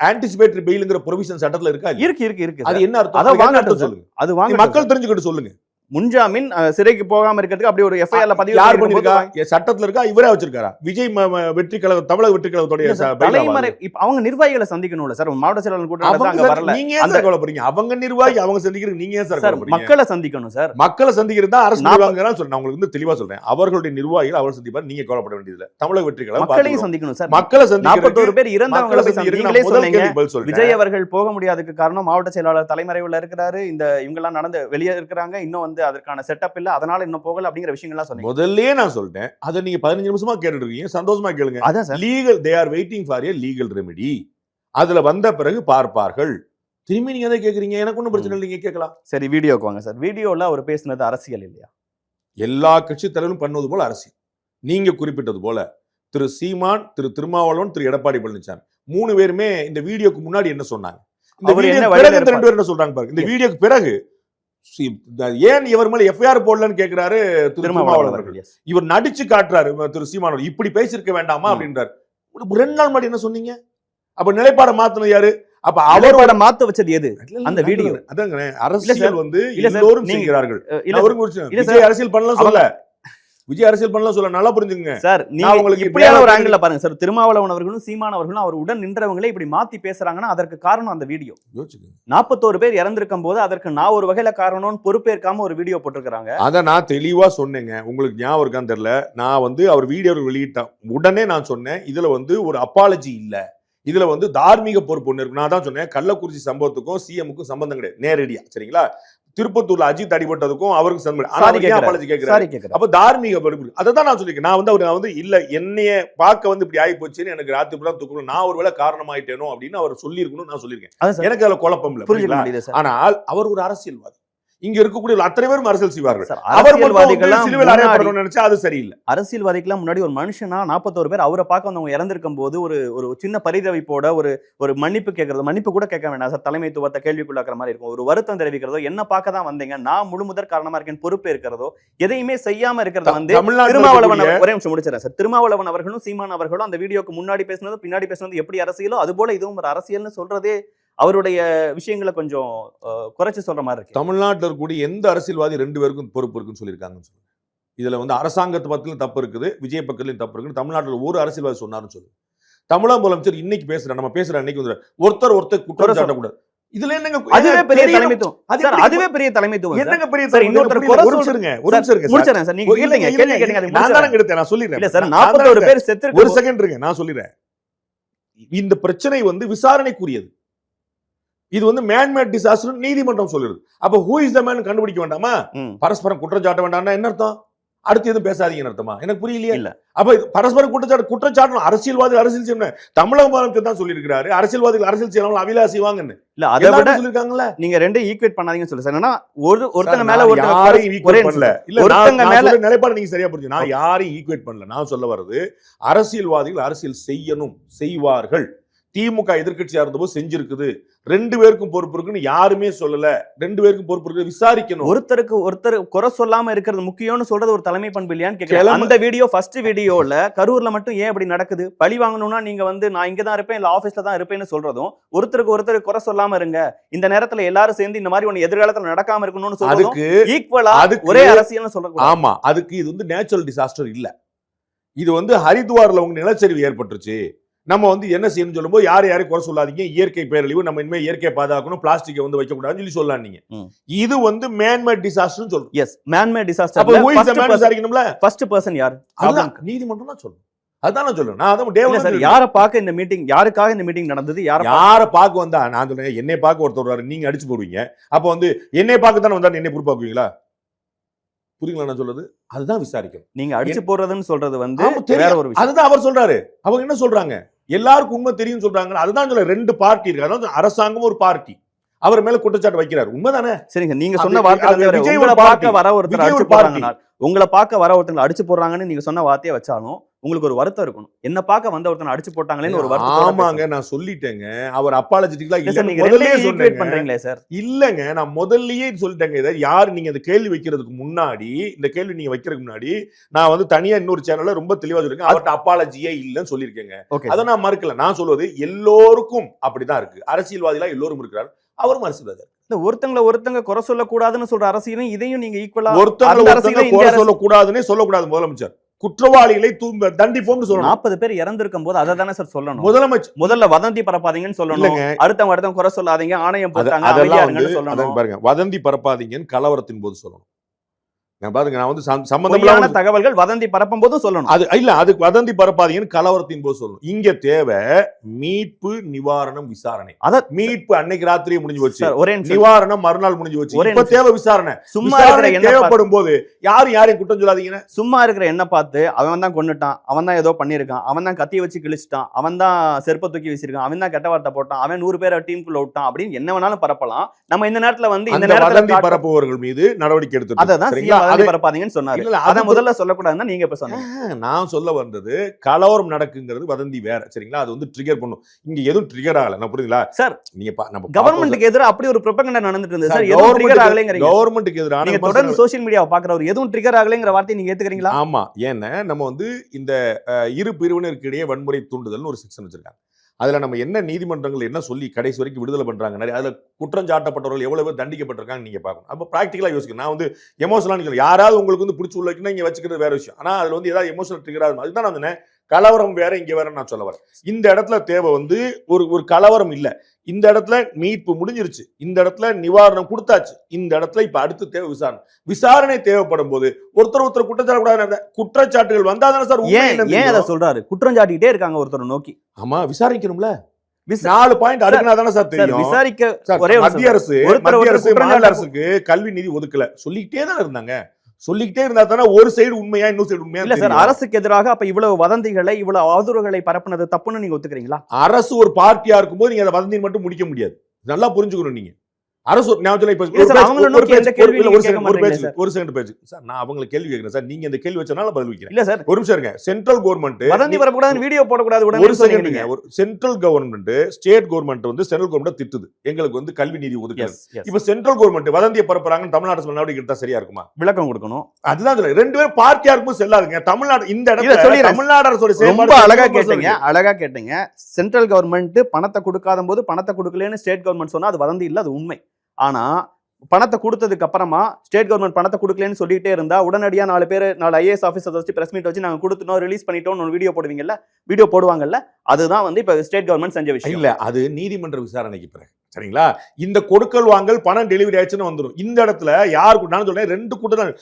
ஆன்டிசிபேட்டரி பெயில்ங்கிற ப்ரொவிஷன் சட்டத்துல இருக்கா? இருக்கு. அது என்ன அர்த்தம் சொல்லுங்க. அது வாங்க மக்கள் தெரிஞ்சுக்கிட்டு சொல்லுங்க. முன்ஜாமீன் சிறைக்கு போகாம இருக்கிறதுக்கு அப்படி ஒரு எஃப்ஐஆர்ல பதிவு யார் பண்ணிருக்கா? சட்டத்துல இருக்கா? இவரே வச்சிருக்காரா? விஜய் வெற்றி கழகம், தமிழக வெற்றி கழகத்துடைய தலைமறை. அவங்க நிர்வாகிகளை சந்திக்கணும்ல சார், மாவட்ட செயலாளர் கூட்டம் அங்க வரல. நீங்க ஏன் சார் கவலைப்படுறீங்க? அவங்க நிர்வாகி அவங்க சந்திக்கிறது நீங்க ஏன் சார் கவலைப்படுறீங்க? மக்களை சந்திக்கணும் சார். மக்களை சந்திக்கிறது தான் அரசு நிர்வாகிகள் சொல்றேன். நான் உங்களுக்கு வந்து தெளிவா சொல்றேன், அவர்களுடைய நிர்வாகிகள் அவர் சந்திப்பார், நீங்க கவலைப்பட வேண்டியதில்லை. தமிழக வெற்றி கழகம் மக்களையும் சந்திக்கணும் சார். மக்களை சந்திக்கிறது 41 பேர் இறந்தவங்களை நீங்களே சொல்லுங்க. விஜய் அவர்கள் போக முடியாததுக்கு காரணம் மாவட்ட செயலாளர் தலைமறைவுல இருக்கிறாரு, இந்த இவங்க எல்லாம் நடந்து வெளியே இருக்கிறாங்க, இன்னும் வந்து அதற்கான செட்டப் இல்ல, அதனால இன்னும் போகல அப்படிங்கிற விஷயங்கள்லாம் சொன்னீங்க. முதல்லயே நான் சொல்லிட்டேன், அதை நீங்க 15 நிமிஷமா கேட்டுட்டு இருக்கீங்க, சந்தோஷமா கேளுங்க. அதான் sir, legal they are waiting for a legal remedy. அதுல வந்த பிறகு பார்ப்பார்கள். திரும்பி நீங்க எதை கேக்குறீங்க? எனக்கு ஒன்றும் பிரச்சனை இல்லை, நீங்க கேட்கலாம். சரி, வீடியோக்கு வாங்க சார். வீடியோல அவர் பேசினது அரசியல் இல்லையா? எல்லா கட்சி தலைவரும் பண்ணுவது போல அரசியல். நீங்க குறிப்பிட்டது போல திரு சீமான், திரு திருமாவளவன், திரு எடப்பாடி பழனிசாமி 3 பேருமே இந்த வீடியோக்கு முன்னாடி என்ன சொன்னாங்க, இந்த வீடியோக்கு 2 பேர் என்ன சொல்றாங்க பாருங்க. இந்த வீடியோக்கு பிறகு ஏன் இவர் மேல எஃப்ஐஆர் போடலன்னு கேட்கிறாரு திருமாவளவன் அவர்கள். இவர் நடிச்சு காட்டுறாரு திரு சீமான், இப்படி பேசிருக்க வேண்டாமா அப்படின்றாரு. 2 நாள் முன்னாடி என்ன சொன்னீங்க? அப்ப நிலைப்பாட மாத்தணும் யாரு? அப்ப அவரோட மாத்த வச்சது எது? அந்த வீடியோ. அதாங்க, அரசியல் வந்து எல்லோரும் செய்கிறார்கள். அரசியல் பண்ணலாம் சொல்ல, விஜய் அரசியல் பண்ணலாம் சொல்ல, நல்லா புரிஞ்சுங்க சார். நீங்க உங்களுக்கு இப்படியான ஒரு ஆங்கிள் பாருங்க சார். திருமாவளவன் அவர்களும் சீமான் அவர்களும் அவர் உடன் நின்றவங்களே இப்படி மாத்தி பேசுறாங்கன்னா அதற்கு காரணம் அந்த வீடியோ. 41 பேர் இறந்திருக்கும் போது அதற்கு நான் ஒரு வகையில காரணம்னு பொறுப்பேற்காம ஒரு வீடியோ போட்டிருக்காங்க. அத நான் தெளிவா சொன்னேங்க. உங்களுக்கு ஞாபகம் இருக்கான்னு தெரியல, நான் வந்து அவர் வீடியோ வெளியிட்டேன் உடனே நான் சொன்னேன், இதுல வந்து ஒரு அப்பாலஜி இல்ல, இதுல வந்து தார்மீக பொறுப்பு ஒண்ணு இருக்கு. நான் தான் சொன்னேன், கள்ளக்குறிச்சி சம்பவத்துக்கும் சிஎம்முக்கும் சம்பந்தம் கிடையாது நேரடியா, சரிங்களா? திருப்பத்தூர்ல அஜித் அடிபட்டதுக்கும் அவருக்கு சம்பந்தம். அப்ப தார்மீக பொறுப்பு அதான் நான் சொல்லிருக்கேன். நான் வந்து அவர் வந்து இல்ல, என்னைய பார்க்க வந்து இப்படி ஆகி போச்சுன்னு எனக்கு ராத்திரி தூக்கம், நான் ஒருவேளை காரணமாயிட்டேனோ அப்படின்னு அவர் சொல்லி இருக்கணும். நான் சொல்லியிருக்கேன், எனக்கு அதுல குழப்பம் இல்ல. ஆனால் அவர் ஒரு அரசியல்வாதி. இங்க இருக்கக்கூடிய அத்தனை பேரும் அரசியல் செய்வார்கள். நினைச்சா அது சரியில்லை. அரசியல்வாதிகளாம் முன்னாடி ஒரு மனுஷனா 41 பேர் அவரை பார்க்க வந்தவங்க இறந்திருக்கும் போது ஒரு சின்ன பரிதவிப்போட ஒரு மன்னிப்பு கேட்கறது, மன்னிப்பு கூட கேட்க வேண்டாம் சார், தலைமைத்துவத்தை கேள்விக்குள்ளாக்குற மாதிரி இருக்கும். ஒரு வருத்தம் தெரிவிக்கிறதோ, என்ன பார்க்க தான் வந்தீங்க, நான் முழு முதற் காரணமா இருக்கேன் பொறுப்பு இருக்கிறதோ, எதையுமே செய்யாம இருக்கிறத வந்து திருமாவளவன், ஒரே நிமிஷம் முடிச்சிடறேன் சார். திருமாவளவன் அவர்களும் சீமான் அவர்களும் அந்த வீடியோக்கு முன்னாடி பேசினது பின்னாடி பேசினது எப்படி அரசியலோ அது போல இதுவும் ஒரு அரசியல்னு சொல்றதே அவருடைய விஷயங்களை கொஞ்சம் குறைச்சு சொல்ற மாதிரி இருக்கு. தமிழ்நாட்டில் இருக்கக்கூடிய எந்த அரசியல்வாதி 2 பேருக்கும் பொறுப்பு இருக்குன்னு சொல்லியிருக்காங்கன்னு சொல்லுங்க. இதுல வந்து அரசாங்கத்து பக்கத்திலும் தப்பு இருக்குது, விஜய் பக்கத்திலும் தப்பு இருக்குது. தமிழ்நாட்டில் ஒரு அரசியல்வாதி சொன்னாருன்னு சொல்லுங்க. தமிழக முதலமைச்சர் இன்னைக்கு பேசுறேன், நம்ம பேசுற அன்னைக்கு வந்து ஒருத்தர் குற்றம் சாட்டக்கூடாது. இதுல என்னங்க அதுவே பெரிய தலைமைத்துவம்? அதுவே பெரிய தலைமைத்துவம் என்னங்க பெரிய தலைமைத்துவம்? முடிச்சிருங்க சார், நீங்க கேளுங்க, கேள்வி கேளுங்க. நான் தானே எடுத்தேன், நான் சொல்லிடுறேன். இல்ல சார், 41 பேர் செத்து, ஒரு செகண்ட் இருங்க, நான் சொல்லிடுறேன். இந்த பிரச்சனை வந்து விசாரணைக்குரியது. இது வந்து மேன்மேட் டிசாஸ்டர் நீதிமன்றம் சொல்லுது. அப்ப ஹூ இஸ் த மேன் கண்டுபிடிக்க வேண்டாமா? பரஸ்பரம் குற்றச்சாட்ட வேண்டாம்னா என்ன அர்த்தம்? அடுத்து எதுவும் பேசாதீங்கன்னு அர்த்தமா? எனக்கு புரியலையே. இல்ல, அப்ப பரஸ்பரம் குற்றச்சாட்டு அரசியல்வாதி அரசியல் செய்யணும். தமிழக முதலமைச்சர் தான் சொல்லியிருக்காரு, அரசியல்வாதிகள் அரசியல் செய்யலாம் அபிலாசி வாங்கன்னு. இல்ல, அதை விட சொல்லிருக்காங்கல்ல, நீங்க 2 ஈக்குவேட் பண்ணாதீங்கன்னு சொல்லி சார். ஒருத்தங்க மேல யாரையும் ஈக்குவேட் பண்ணல. இல்ல, நிலைப்பாடு நீங்க சரியா புரிஞ்சு. நான் யாரையும் ஈக்குவேட் பண்ணல. நான் சொல்ல வர்றது, அரசியல்வாதிகள் அரசியல் செய்யணும், செய்வார்கள். திமுக எதிர்கட்சியா இருந்தபோது செஞ்சிருக்குது. 2 பேருக்கும் பொறுப்பு இருக்குன்னு யாருமே சொல்லல. 2 பேருக்கும் பொறுப்பு இருக்கு, விசாரிக்கணும். ஒருத்தர் குறை சொல்லாம இருக்கிறது முக்கியம்னு சொல்றது ஒரு தலைமை பண்பு இல்லையான்னு கேட்கலாம். அந்த வீடியோ ஃபர்ஸ்ட் வீடியோல கரூர்ல மட்டும் ஏன் அப்படி நடக்குது? பழி வாங்கணும்னா நீங்க வந்து நான் இங்க தான் இருப்பேன், இல்ல ஆபீஸ்ல தான் இருப்பேன்னு சொல்றதும், ஒருத்தர் குறை சொல்லாம இருங்க, இந்த நேரத்துல எல்லாரும் சேர்ந்து இந்த மாதிரி ஒண்ணு எதிர்காலத்துல நடக்காம இருக்கணும்னு சொல்றதும் ஈக்குவலா ஒரே அரசியல்னு சொல்றது. ஆமா, அதுக்கு இது வந்து நேச்சுரல் டிசாஸ்டர் இல்ல. இது வந்து ஹரித்வார்ல உங்க நிலச்சரிவு ஏற்பட்டுருச்சு, நம்ம வந்து என்ன செய்யணும்னு சொல்லும்போது யாரையும் குறை சொல்லாதீங்க, இயற்கை பேரழிவு, நம்ம இனிமே இயற்கை பாதுகாக்கணும், பிளாஸ்டிக்கை வந்து வைக்க கூடாதுன்னு சொல்லி சொல்லலாம். நீங்க இது வந்து மேன்மேட் டிசாஸ்டர்னு சொல்றோம். Yes, manmade disaster. அப்ப ஹூ இஸ் தி மேன் விசாரிக்கணும்ல? ஃபர்ஸ்ட் பர்சன் யார்? அதான் நீதிமன்றம் தான் சொல்லணும். அதான் நான் சொல்றேன். நான் அத டேவிட் சார், யாரை பார்க்க இந்த மீட்டிங், யாருக்காக இந்த மீட்டிங் நடந்தது, யாரை பார்க்க வந்தா? நான் சொல்றேன், என்னை பார்க்க ஒருத்தர் வராரு, நீங்க அடிச்சு போடுவீங்க. அப்ப வந்து என்னை பார்க்க தானே வந்தா என்னை பொறுப்பாக்குவீங்களா? புரியுங்களா நான் சொல்றது? அதுதான் விசாரிக்கணும். நீங்க அடிச்சு போடுறதுன்னு சொல்றது வந்து ஆமா, தெரியும். வேற ஒரு விஷயம். அதுதான் அவர் சொல்றாரு. அவங்க என்ன சொல்றாங்க, எல்லாருக்கும் உண்மை தெரியும் சொல்றாங்க. அதுதான் சொல்ல 2 பார்ட்டி இருக்கு. அதாவது அரசாங்கம் ஒரு பார்ட்டி அவர் மேல குற்றச்சாட்டு வைக்கிறார். உண்மைதானே? சரிங்க, நீங்க அது- சொன்ன அது வார்த்தை விஜய் உங்களை ஒரு பார்க்க party. வர ஒருத்தர் விஜய் அடிச்சு ஒரு party. போறாங்கன்னா, உங்களை பார்க்க வர ஒருத்தங்களை அடிச்சு போடுறாங்கன்னு நீங்க சொன்ன வார்த்தையை வச்சாலும் உங்களுக்கு ஒரு வருத்தம் இருக்கணும். என்ன பார்க்க வந்த ஒருத்தனை அடிச்சு போட்டாங்களேன்னு ஒரு வருத்தம். ஆமாங்க, நான் சொல்லிட்டேங்க. அவர் அப்பாலஜெட்டிக்கலா இல்ல சார், நீங்க முதல்லயே ரெண்டையும் ஈக்குவேட் சொன்னேங்க. பண்றீங்களே சார். இல்லங்க, நான் முதல்லயே சொல்லிட்டேங்க. இதை யாரு நீங்க இந்த கேள்வி வைக்கிறதுக்கு முன்னாடி, இந்த கேள்வி நீங்க வைக்கிறதுக்கு முன்னாடி நான் வந்து தனியா இன்னொரு சேனல்ல ரொம்ப தெளிவா சொல்லிருக்கேன். அவர்ட்ட அப்பாலஜியே இல்லன்னு சொல்லியிருக்கேங்க. ஓகே. அதை நான் மறுக்கல. நான் சொல்வது எல்லோருக்கும் அப்படிதான் இருக்கு. அரசியல்வாதிகளா எல்லோரும் இருக்கிறார். அவரும் அரசியல்வாதி. இல்ல, ஒருத்தங்க குறை சொல்லக்கூடாதுன்னு சொல்ற அரசியலும் இதையும் நீங்க ஈக்குவலா ஒருத்தங்க குறை சொல்லக்கூடாதுன்னே சொல்லக்கூடாது. முதலமைச்சர் குற்றவாளிகளை தண்டிப்போம்னு சொல்லணும். 40 பேர் இறந்திருக்கும் போது அதை தானே சார் சொல்லணும். முதலமைச்சர் முதல்ல வதந்தி பரப்பாதீங்கன்னு சொல்லணும். இல்லங்க, அடுத்தவங்க குறை சொல்லாதீங்க, ஆணையம் போட்டாங்க, அதெல்லாம் அமைதியா வந்து இருங்கன்னு சொல்லணும். அதான் பாருங்க, வதந்தி பரப்பாதீங்கன்னு கலவரத்தின் போது சொல்லணும். நான் பாருங்க, நான் வந்து சம்பந்தமான பொய்யான தகவல்கள் வதந்தி பரப்பும் போதும் சொல்லணும். அது இல்ல, அதுக்கு வதந்தி பரப்பாதீங்கன்னு கலவரத்தின் போது சொல்லணும். இங்க தேவை மீட்பு, நிவாரணம், விசாரணை. மீட்பு அன்னைக்கு ராத்திரியே முடிஞ்சு போச்சு. சார், ஒரே நிமிஷம். நிவாரணம் மறுநாள் முடிஞ்சு போச்சு. ஒரே இப்ப தேவை விசாரணை. சும்மா இருக்கிற என்ன தேவைப்படும் போது யாரையும் குற்றம் சொல்லாதீங்க. சும்மா இருக்கிற என்ன பார்த்து அவன் தான் கொன்னுட்டான், அவன் தான் ஏதோ பண்ணிருக்கான், அவன் தான் கத்தியை வச்சு கிழிச்சிட்டான், அவன் தான் செருப்பை தூக்கி வீசிருக்கான், அவன் தான் கெட்ட வார்த்தை போட்டான், அவன் 100 பேரை டீமுக்குள்ள விட்டான் அப்படின்னு என்ன வேணாலும் பரப்பலாம். நம்ம இந்த நேரத்துல வந்து இந்த அந்த வதந்தி நேரத்துல பரப்புவர்கள் மீது நடவடிக்கை எடுத்து அததான் வதந்தி பரப்பாதீங்கன்னு சொன்னாரு. இல்ல, அத முதல்ல சொல்லக்கூடாதுன்னா நீங்க இப்ப சொன்னீங்க. நான் சொல்ல வந்தது கலவரம் நடக்குங்கிறது வதந்தி வேற. சரிங்களா? அது வந்து ட்ரிகர் பண்ணும். இங்க எதுவும் ட்ரிகர் ஆகல. நான் புரியுதுங்களா சார்? நீங்க நம்ம கவர்மெண்ட்டுக்கு எதிராக அப்படி ஒரு ப்ரொபகண்டா நடந்துட்டு இருந்தது சார். எதுவும் ட்ரிகர் ஆகலைங்கறீங்க. கவர்மெண்ட்டுக்கு எதிரான நீங்க தொடர்ந்து சோஷியல் மீடியாவை பாக்குறவர் எதுவும் ட்ரிகர் ஆகலைங்கற வார்த்தையை நீங்க ஏத்துக்கிறீங்களா? ஆமா. ஏன்னா நம்ம வந்து இந்த இரு பிரிவினருக்கு இடையே வன்முறை தூண்டுதல்னு ஒரு செக்ஷன் வச்சிருக்காங்க. அதுல நம்ம என்ன நீதிமன்றங்கள் என்ன சொல்லி கடைசி வரைக்கும் விடுதலை பண்றாங்க, நிறைய அதுல குற்றம் சாட்டப்பட்டவர்கள் எவ்வளவு பேர் தண்டிக்கப்பட்டிருக்காங்க நீங்க பார்க்கணும். அப்ப பிராக்டிகலா யோசிக்கணும். நான் வந்து எமோஷனலா நினைக்கிறேன். யாராவது உங்களுக்கு வந்து பிடிச்சி உள்ள வைக்கணும், இங்க வச்சுக்கிறது வேற விஷயம். ஆனா அதுல வந்து ஏதாவது எமோஷனல் ட்ரிகர் ஆகும். அதுதான் நான் சொன்னேன், கலவரம் வேற இங்க வேற நான் சொல்ல வரேன். இந்த இடத்துல தேவை வந்து ஒரு கலவரம் இல்ல. இந்த இடத்துல மீட்பு முடிஞ்சிருச்சு, இந்த இடத்துல நிவாரணம் கொடுத்தாச்சு, இந்த இடத்துல இப்ப அடுத்து தேவை விசாரணை தேவைப்படும் போது ஒருத்தர் குற்றச்சாட்டுகள் வந்தாதானே சார். ஏன் அதை சொல்றாரு? குற்றம் சாட்டிட்டே இருக்காங்க ஒருத்தர் நோக்கி. ஆமா, விசாரிக்கணும்ல. 4 பாயிண்ட் அடுக்குனாதானே சார் தெரியும். விசாரிக்க ஒரே மத்திய அரசு மாநில அரசுக்கு கல்வி நிதி ஒதுக்கல சொல்லிக்கிட்டே தான் இருந்தாங்க. சொல்லிக்கிட்டே இருந்தா தானே ஒரு சைடு உண்மையா இன்னொரு சைடு உண்மையா. இல்ல சார், அரசுக்கு எதிராக அப்ப இவ்வளவு வதந்திகளை இவ்வளவு அவதூறுகளை பரப்புனது தப்புன்னு நீங்க ஒத்துக்கிறீங்களா? அரசு ஒரு பார்ட்டியா இருக்கும்போது நீங்க அதை வதந்தி மட்டும் முடிக்க முடியாது. நல்லா புரிஞ்சுக்கணும். நீங்க அரசு ஒரு செகண்ட் பேஜ் சார், நான் அவங்களை கேள்வி கேட்கிறேன் சார். நீங்க இந்த கேள்வி வச்சனால பதில் வைக்கிறேன். இல்ல சார், ஒரு நிமிஷம் இருங்க. சென்ட்ரல் கவர்மெண்ட் வதந்தி வரக்கூடாது, வீடியோ போடக்கூடாது. ஒரு செகண்ட். ஒரு சென்ட்ரல் கவர்மெண்ட் ஸ்டேட் கவர்மெண்ட் வந்து சென்ட்ரல் கவர்மெண்ட் திட்டுது, எங்களுக்கு வந்து கல்வி நிதி ஒதுக்கல. இப்ப சென்ட்ரல் கவர்மெண்ட் வதந்தியை பரப்புறாங்க, தமிழ்நாடு அரசு நடவடிக்கை எடுத்தா சரியா இருக்குமா? விளக்கம் கொடுக்கணும். அதுதான் 2 பேரும் பார்ட்டியா இருக்கும் செல்லாதுங்க. தமிழ்நாடு இந்த இடத்துல தமிழ்நாடு அரசு ரொம்ப அழகா கேட்டீங்க. சென்ட்ரல் கவர்மெண்ட் பணத்தை கொடுக்காத போது பணத்தை கொடுக்கலன்னு ஸ்டேட் கவர்மெண்ட் சொன்னா அது வதந்தி இல்ல, அது உண்மை. ஆனா பணத்தை கொடுத்ததுக்கு அப்புறமா ஸ்டேட் கவர்மெண்ட் பணத்தை கொடுக்கலன்னு சொல்லிட்டே இருந்தா உடனடியா 4 IAS ஆபீசர் வச்சு பிரஸ் மீட் வச்சு நாங்க கொடுத்துட்டோம், ரிலீஸ் பண்ணிட்டோம் வீடியோ போடுவீங்கல்ல, வீடியோ போடுவாங்கல்ல, அதுதான் வந்து இப்ப ஸ்டேட் கவர்மெண்ட் செஞ்ச விஷயம் இல்ல. அது நீதிமன்ற விசாரணைக்கு பிறகு. சரிங்களா? இந்த கொடுக்கல் வாங்கல் பணம் டெலிவரி ஆயிடுச்சுன்னு வந்துடும். இந்த இடத்துல யாருக்கு நான் சொல்றேன், 2 கூட்டம் தான்.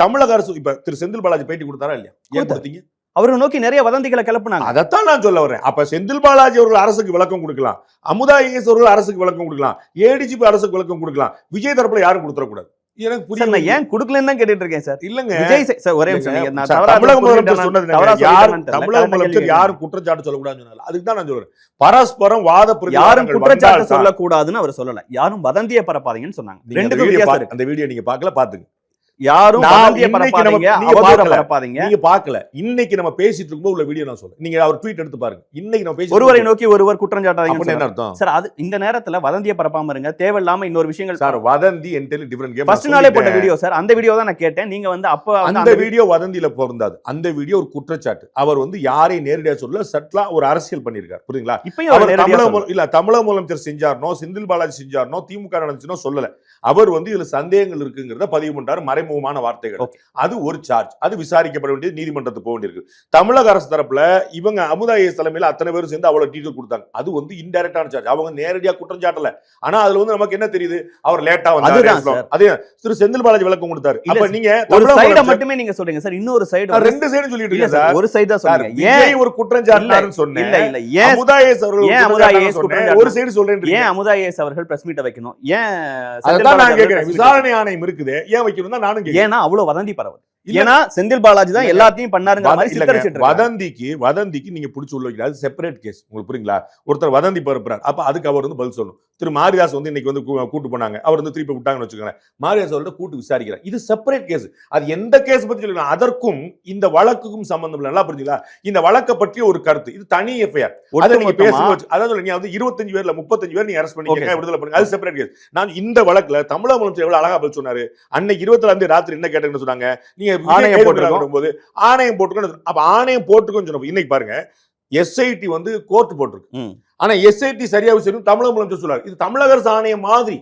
தமிழக அரசு இப்ப திரு செந்தில் பாலாஜி பேட்டி கொடுத்தாரா இல்லையா? ஏன் கொடுத்தீங்க? அவரை நோக்கி நிறைய வதந்திகளை கிளப்புனாங்க. அதைத்தான் நான் சொல்ல வரேன். அப்ப செந்தில் பாலாஜி அவர்கள் அரசுக்கு விளக்கம் கொடுக்கலாம், அமுதா ஐஏஎஸ் அவர்கள் அரசுக்கு விளக்கம் கொடுக்கலாம், ஏடிஜிபி அரசுக்கு விளக்கம் கொடுக்கலாம். விஜய் தரப்புல யாரும் கொடுத்துடக்கூடாது. எனக்கு புரியல, ஏன் கொடுக்கலன்னு தான் கேட்டுட்டு இருக்கேன் சார். இல்லங்க விஜய் சார், ஒரே நிமிஷம். தமிழக முதலமைச்சர் சொன்னது தமிழக முதலமைச்சர் யாரும் குற்றச்சாட்டு சொல்லக்கூடாதுன்னு சொன்னால, அதுக்கு தான் நான் சொல்றேன். பரஸ்பரம் வாத யாரும் குற்றச்சாட்டு சொல்லக்கூடாதுன்னு அவர் சொல்லல, யாரும் வதந்தியை பரப்பாதீங்கன்னு சொன்னாங்க. 2 வித்தியாசம் இருக்கு. அந்த வீடியோ நீங்க பார்க்கல, பாத்துங்க. யாரும் வதந்தியை பரப்பாதீங்க, அவதூற பரப்பாதீங்க. நீங்க பார்க்கல. இன்னைக்கு நம்ம பேசிட்டு இருக்கும்போது உள்ள வீடியோ நான் சொல்றேன். நீங்க அவர் ட்வீட் எடுத்து பாருங்க. இன்னைக்கு நம்ம பேசி ஒருவரை நோக்கி ஒருவர் குற்றம் சாட்டாதீங்க என்ன அர்த்தம் சார்? அது இந்த நேரத்துல வதந்தியை பரப்பாம இருங்க. தேவையில்லாம இன்னொரு விஷயங்கள் சார். வதந்தி என்டையர்லி டிஃபரண்ட் கேம். ஃபர்ஸ்ட் நாளே போட்ட வீடியோ சார், அந்த வீடியோ தான் நான் கேட்டேன். நீங்க வந்து அப்ப அந்த வீடியோ வதந்தியில பொருந்தாது. அந்த வீடியோ ஒரு குற்றச்சாட்டு. அவர் வந்து யாரையும் நேரடியா சொல்ல, சட்லா ஒரு அரசியல் பண்ணிருக்காரு. புரியுங்களா? இப்பயும் தமிழக முதலமைச்சர் செஞ்சாரனோ, செந்தில் பாலாஜி செஞ்சாரனோ, திமுக நடந்துச்சுனோ சொல்லல. அவர் வந்து இதுல சந்தேகங்கள் இருக்குங்கிறத பதிவு பண்றாரு, மறைமுகமான வார்த்தைகள். அது ஒரு சார்ஜ். அது விசாரிக்கப்பட வேண்டியது நீதிமன்றத்துக்கு போக வேண்டியிருக்கு. தமிழக அரசு தரப்புல இவங்க அமுதா ஐஏஎஸ் தலைமையில அத்தனை பேரும் சேர்ந்து அவ்வளவு டீட்டெயில் கொடுத்தாங்க. அது வந்து இன்டைரக்டான சார்ஜ். அவங்க நேரடியா குற்றம் சாட்டல. ஆனா அதுல வந்து நமக்கு என்ன தெரியுது, அவர் லேட்டா வந்தாரு. அதே திரு செந்தில் பாலாஜி விளக்கம் கொடுத்தாரு. அப்ப நீங்க ஒரு சைட மட்டுமே நீங்க சொல்றீங்க சார், இன்னொரு சைடு 2 சைடு சொல்லிட்டு இருக்கீங்க சார். ஒரு சைடு தான் சொல்றீங்க. ஏன் ஒரு குற்றம் சாட்டினாருன்னு சொன்னேன். இல்ல இல்ல, ஏன் அமுதா ஐஏஎஸ் அவர்கள் ஏன் அமுதா ஐஏஎஸ் குற்றம் ஒரு சைடு சொல்றேன். ஏன் அமுதா ஐஏஎஸ் அவர்கள் பிரஸ் மீட் வைக்கணும்? ஏன் அதான் நான் கேக்குறேன். விசாரணை ஆணையம் இருக்குது, ஏன் வைக்கணும் தான் நானும் நானும் ஏன்னா அவ்வளவு வதந்தி பரவுது. ஏன்னா செந்தில் பாலாஜி தான் எல்லாத்தையும் பண்ணாருங்கிற மாதிரி சித்தரிச்சிட்டு இருக்காங்க. வதந்திக்கு நீங்க புடிச்சு உள்ள வைக்கிறது செப்பரேட் கேஸ். உங்களுக்கு புரியுங்களா? ஒருத்தர் வதந்தி பரப்புறாரு, அப்ப அதுக்கு அவர் வந்து பதில் சொல்லணும். திரு மாரிதாஸ் வந்து இன்னைக்கு வந்து கூட்டு போனாங்க, அவர் வந்து திருப்பி விட்டாங்கன்னு வச்சுக்கோங்க, மாரிதாஸ் அவர்கிட்ட கூட்டு விசாரிக்கிறார். இது செப்பரேட் கேஸ். அது எந்த கேஸ் பத்தி சொல்லுங்க, அதற்கும் இந்த வழக்குக்கும் சம்பந்தம் இல்லை. நல்லா புரிஞ்சுங்களா? இந்த வழக்கை பற்றி ஒரு கருத்து, இது தனி எஃப்ஐஆர். அதை நீங்க பேசும்போது அதாவது நீங்க வந்து 25 பேர்ல 35 பேர் நீங்க அரெஸ்ட் பண்ணிக்கங்க, விடுதலை பண்ணுங்க, அது செப்பரேட் கேஸ். நான் இந்த வழக்குல தமிழக முதலமைச்சர் எவ்வளவு அழகா பதில் சொன்னாரு. அன்னைக்கு 24 ராத்திரி என்ன கேட்டேன்னு சொன்னாங்க, நீங்க ஆணையம் போட்டுருக்கும். ஆணையம் போட்டுக்கணும். அப்ப ஆணையம் போட்டுக்கணும் சொன்ன இன்னைக்கு பாருங்க, எஸ்ஐடி வந்து கோர்ட் போட்டிருக்கு. ஆனா எஸ்ஐடி சரியா விஷயம் தமிழக முதலமைச்சர் சொல்றாரு, இது தமிழக அரசு ஆணையம் மாதிரி.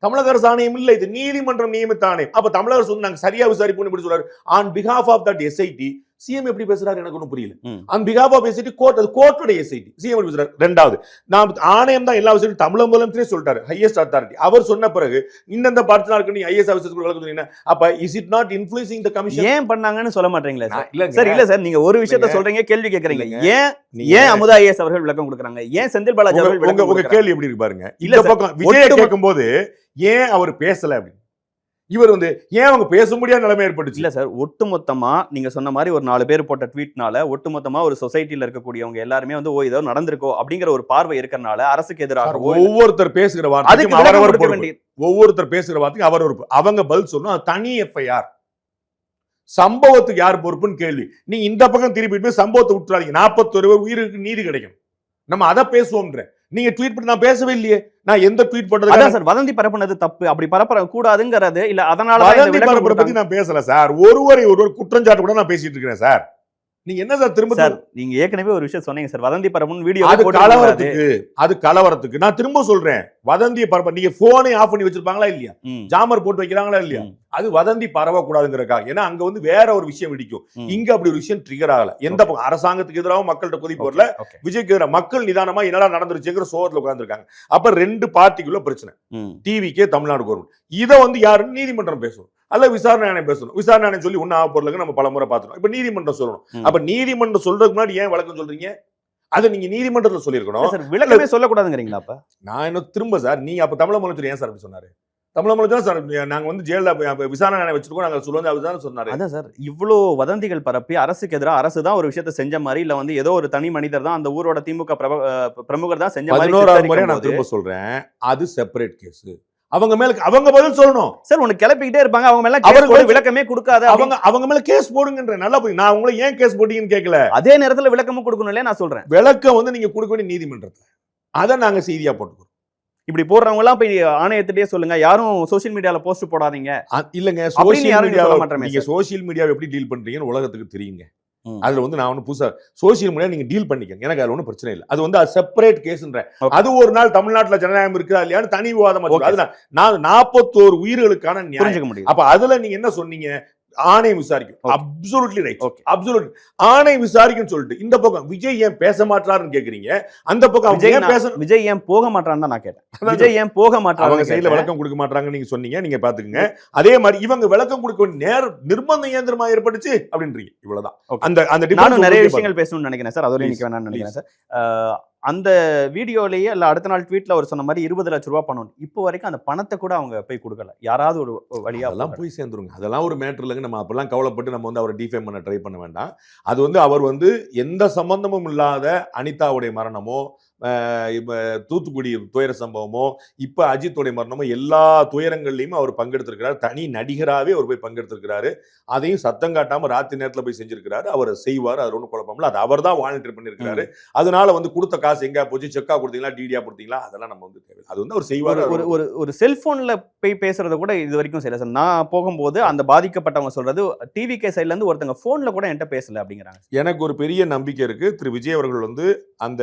தமிழக அரசு ஆணையம் இல்ல, இது நீதிமன்றம் நியமித்த ஆணையம். அப்ப தமிழக அரசு வந்து நாங்க சரியா விசாரிப்போம் சொல்றாரு. On behalf of that SIT CM எப்படி பேசுறாரு எனக்கு ஒன்றும் புரியல. On behalf of SIT court, அது கோர்ட்டோட எஸ்ஐடி, சிஎம் எப்படி பேசுறாரு. ரெண்டாவது, நான் ஆணையம் தான் எல்லா விஷயத்தையும் தமிழக முதலமைச்சரே சொல்லிட்டாரு, ஹையஸ்ட் அத்தாரிட்டி. அவர் சொன்ன பிறகு இந்த பார்ட்டினா இருக்கு, நீங்க ஐஎஸ் ஆஃபீஸர்ஸ் கூட சொன்னீங்க. அப்ப is it not influencing the commission? ஏன் பண்ணாங்கன்னு சொல்ல மாட்டீங்களா சார்? இல்ல சார், நீங்க ஒரு விஷயத்தை சொல்றீங்க, கேள்வி கேக்குறீங்க. ஏன் அமுதா ஐஎஸ் அவர்கள் விளக்கம் கொடுக்குறாங்க, ஏன் செந்தில் பாலாஜி அவர்கள் உங்க கேள்வி எப்படி இருக்கு பாருங்க. இந்த பக்கம் விஜய் கேட்கும்போது ஏன் அவர் பேசல அப்படின்னு, இவர் வந்து ஏன் அவங்க பேச முடியாத நிலைமை ஏற்பட்டுச்சு. இல்ல சார், ஒட்டுமொத்தமா நீங்க சொன்ன மாதிரி ஒரு 4 பேர் போட்ட ட்வீட்னால ஒட்டுமொத்தமா ஒரு சொசைட்டில இருக்கக்கூடியவங்க எல்லாருமே வந்து ஏதோ நடந்திருக்கோ அப்படிங்கிற ஒரு பார்வை இருக்கறனால அரசுக்கு எதிராக ஒவ்வொருத்தர் பேசுகிற வார்த்தைக்கு அவரவர் போட வேண்டியது. ஒவ்வொருத்தர் பேசுகிற வார்த்தைக்கு அவரவர் அவங்க பதில் சொல்லணும். அது தனி எஃப்ஐஆர். சம்பவத்துக்கு யார் பொறுப்புன்னு கேள்வி. நீ இந்த பக்கம் திருப்பிட்டு போய் சம்பவத்தை விட்டுறாதீங்க. 41 பேர் உயிருக்கு நீதி கிடைக்கும். நம்ம அதை பேசுவோம்ன்ற. நீங்க ட்வீட் பண்ணி நான் பேசவே இல்லையே. நான் எந்த ட்வீட் பண்றது சார், வதந்தி பரப்புனது தப்பு, அப்படி பரப்ப கூடாதுங்கிறது இல்ல. அதனால வதந்தி பரப்புறத பத்தி நான் பேசல சார். ஒருவர் குற்றஞ்சாட்டு கூட நான் பேசிட்டு இருக்கேன் சார். நீங்க என்ன சார் திரும்ப சார், நீங்க ஏற்கனவே ஒரு விஷயம் சொன்னீங்க சார், வதந்தி பரப்புன்னு வீடியோ. அது கலவரத்துக்கு நான் திரும்ப சொல்றேன். வதந்தியை பரப்ப நீங்க போனை ஆஃப் பண்ணி வச்சிருப்பாங்களா இல்லையா, ஜாமர் போட்டு வைக்கிறாங்களா இல்லையா, அது வதந்தி பரவக்கூடாதுங்கிறக்காக. ஏன்னா அங்க வந்து வேற ஒரு விஷயம் வெடிக்கும். இங்க அப்படி ஒரு விஷயம் ட்ரிகர் ஆகல. எந்த அரசாங்கத்துக்கு எதிராக மக்கள்கிட்ட கொதிப்பு வரல, விஜய்க்கு எதிராக மக்கள் நிதானமா என்னடா நடந்துருச்சுங்கிற சோகத்துல உட்கார்ந்துருக்காங்க. அப்ப 2 பார்ட்டிக்குள்ள பிரச்சனை, டிவிக்கே தமிழ்நாடு கவர்மெண்ட். இதை வந்து யாருன்னு நீதிமன்றம் பேசணும், அல்ல விசாரணை ஆணையம் பேசணும். விசாரணை ஆணையம் சொல்லி ஒன்னும் ஆக போறதுக்கு நம்ம பல முறை பார்த்துட்டோம். இப்ப நீதிமன்றம் சொல்லணும். அப்ப நீதிமன்றம் சொல்றதுக்கு முன்னாடி ஏன் வழக்கம் சொல்றீங்க? அதை நீங்க நீதிமன்றத்தில் சொல்லிருக்கணும். விளக்கமே சொல்லக்கூடாதுங்கிறீங்களா? அப்ப நான் என்ன திரும்ப சார், நீங்க அப்ப தமிழக முதலமைச்சர் ஏன் சார் அப்படி சொன்னாரு? தமிழக முதலமைச்சர் சார், நாங்க வந்து ஜெயலலிதா விசாரணை ஆணையம் வச்சிருக்கோம், நாங்க சொல்லுவோம், அவர் சொன்னாரு. அதான் சார், இவ்வளவு வதந்திகள் பரப்பி அரசுக்கு எதிராக அரசு தான் ஒரு விஷயத்தை செஞ்ச மாதிரி, இல்ல வந்து ஏதோ ஒரு தனி மனிதர் தான் அந்த ஊரோட திமுக பிரமுகர் தான் செஞ்ச மாதிரி. 11ஆவது முறை நான் திரும்ப சொல்றேன், அது செப்பரேட் கேஸ். அவங்க மேல அவங்க பதில் சொல்லணும் சார். உனக்கு கிளப்பிக்கிட்டே இருப்பாங்க, அவங்க மேல அவருக்கு விளக்கமே கொடுக்காத, அவங்க மேல கேஸ் போடுங்கன்ற. நல்லா போய் நான் உங்களை ஏன் கேஸ் போட்டீங்கன்னு கேட்கல. அதே நேரத்துல விளக்கமும் கொடுக்கணும் இல்லையா? நான் சொல்றேன், விளக்கம் வந்து நீங்க கொடுக்க வேண்டிய நீதிமன்றத்துல, அதை நாங்க செய்தியா போட்டுக்கிறோம். இப்படி போடுறவங்க எல்லாம் போய் ஆணையத்திட்டே சொல்லுங்க, யாரும் சோசியல் மீடியால போஸ்ட் போடாதீங்க. இல்லங்க, சோசியல் மீடியா நீங்க சோசியல் மீடியாவை எப்படி டீல் பண்றீங்கன்னு உலகத்துக்கு தெரியுங்க. அதுல வந்து நான் ஒண்ணு புதுசா சோசியல் மீடியா நீங்க டீல் பண்ணிக்கங்க, எனக்கு அதுல ஒன்றும் பிரச்சனை இல்லை. அது வந்து செப்பரேட் கேஸ்ன்ற. அது ஒரு நாள் தமிழ்நாட்டுல ஜனநாயகம் இருக்குதா இல்லையான்னு தனி விவாதம். அதுல நான் 41 உயிர்களுக்கான நியாயம். அப்ப அதுல நீங்க என்ன சொன்னீங்க? ஆணையம் விசாரிக்கும். Absolutely right. அப்சல்யூட் ஆணையம் விசாரிக்கும் சொல்லிட்டு இந்த பக்கம் விஜய் ஏன் பேச மாட்டாருன்னு கேக்குறீங்க. அந்த பக்கம் விஜய் ஏன் போக மாட்டான்னு நான் கேட்டேன். விஜய் ஏன் போக மாட்டாரு? அவங்க சைடுல விளக்கம் கொடுக்க மாட்டாங்கன்னு நீங்க சொன்னீங்க. நீங்க பாத்துக்கங்க. அதே மாதிரி இவங்க விளக்கம் கொடுக்க நேரம் நிர்பந்தம் இயந்திரமா ஏற்பட்டுச்சு அப்படின்றீங்க. இவ்வளவுதான். அந்த நானும் நிறைய விஷயங்கள் பேசணும்னு நினைக்கிறேன் சார். அதோட நிக்க வேணாம்னு நினைக்கிறேன் சார். அந்த வீடியோலயே இல்ல அடுத்த நாள் ட்வீட்ல ஒரு சொன்ன மாதிரி 20 லட்சம் ரூபாய் பணம், இப்போ வரைக்கும் அந்த பணத்தை கூட அவங்க போய் கொடுக்கல. யாராவது ஒரு வழியா அதெல்லாம் போய் சேர்ந்துருங்க. அதெல்லாம் ஒரு மேட்டர் இல்லைங்க. நம்ம அப்பெல்லாம் கவலைப்பட்டு நம்ம வந்து அவரை டிஃபேம் பண்ண ட்ரை பண்ண வேண்டாம். அது வந்து அவர் வந்து எந்த சம்பந்தமும் இல்லாத அனிதாவுடைய மரணமோ, தூத்துக்குடி துயர சம்பவமோ, இப்ப அஜித்துடைய மரணமோ, எல்லா துயரங்கள்லயுமே அவர் பங்கெடுத்திருக்கிறார். தனி நடிகராகவே அவர் போய் பங்கெடுத்திருக்கிறாரு. அதையும் சத்தம் காட்டாம ராத்திரி நேரத்துல போய் செஞ்சிருக்கிறாரு. அவர் செய்வார், அது ஒன்றும் குழப்பம் இல்லை. அது அவர் தான் வாலண்டியர் பண்ணிருக்கிறாரு. அதனால வந்து கொடுத்த காசு எங்க போச்சு, செக்கா கொடுத்தீங்களா, டிடியா கொடுத்தீங்களா, அதெல்லாம் நம்ம வந்து தேவை. அது வந்து அவர் செய்வார். ஒரு செல்போன்ல போய் பேசுறத கூட இது வரைக்கும் செய்யல சார். நான் போகும்போது அந்த பாதிக்கப்பட்டவங்க சொல்றது டிவிகே சைட்ல இருந்து ஒருத்தங்க போன்ல கூட என்கிட்ட பேசல அப்படிங்கிறாங்க. எனக்கு ஒரு பெரிய நம்பிக்கை இருக்கு. திரு விஜய் அவர்கள் வந்து அந்த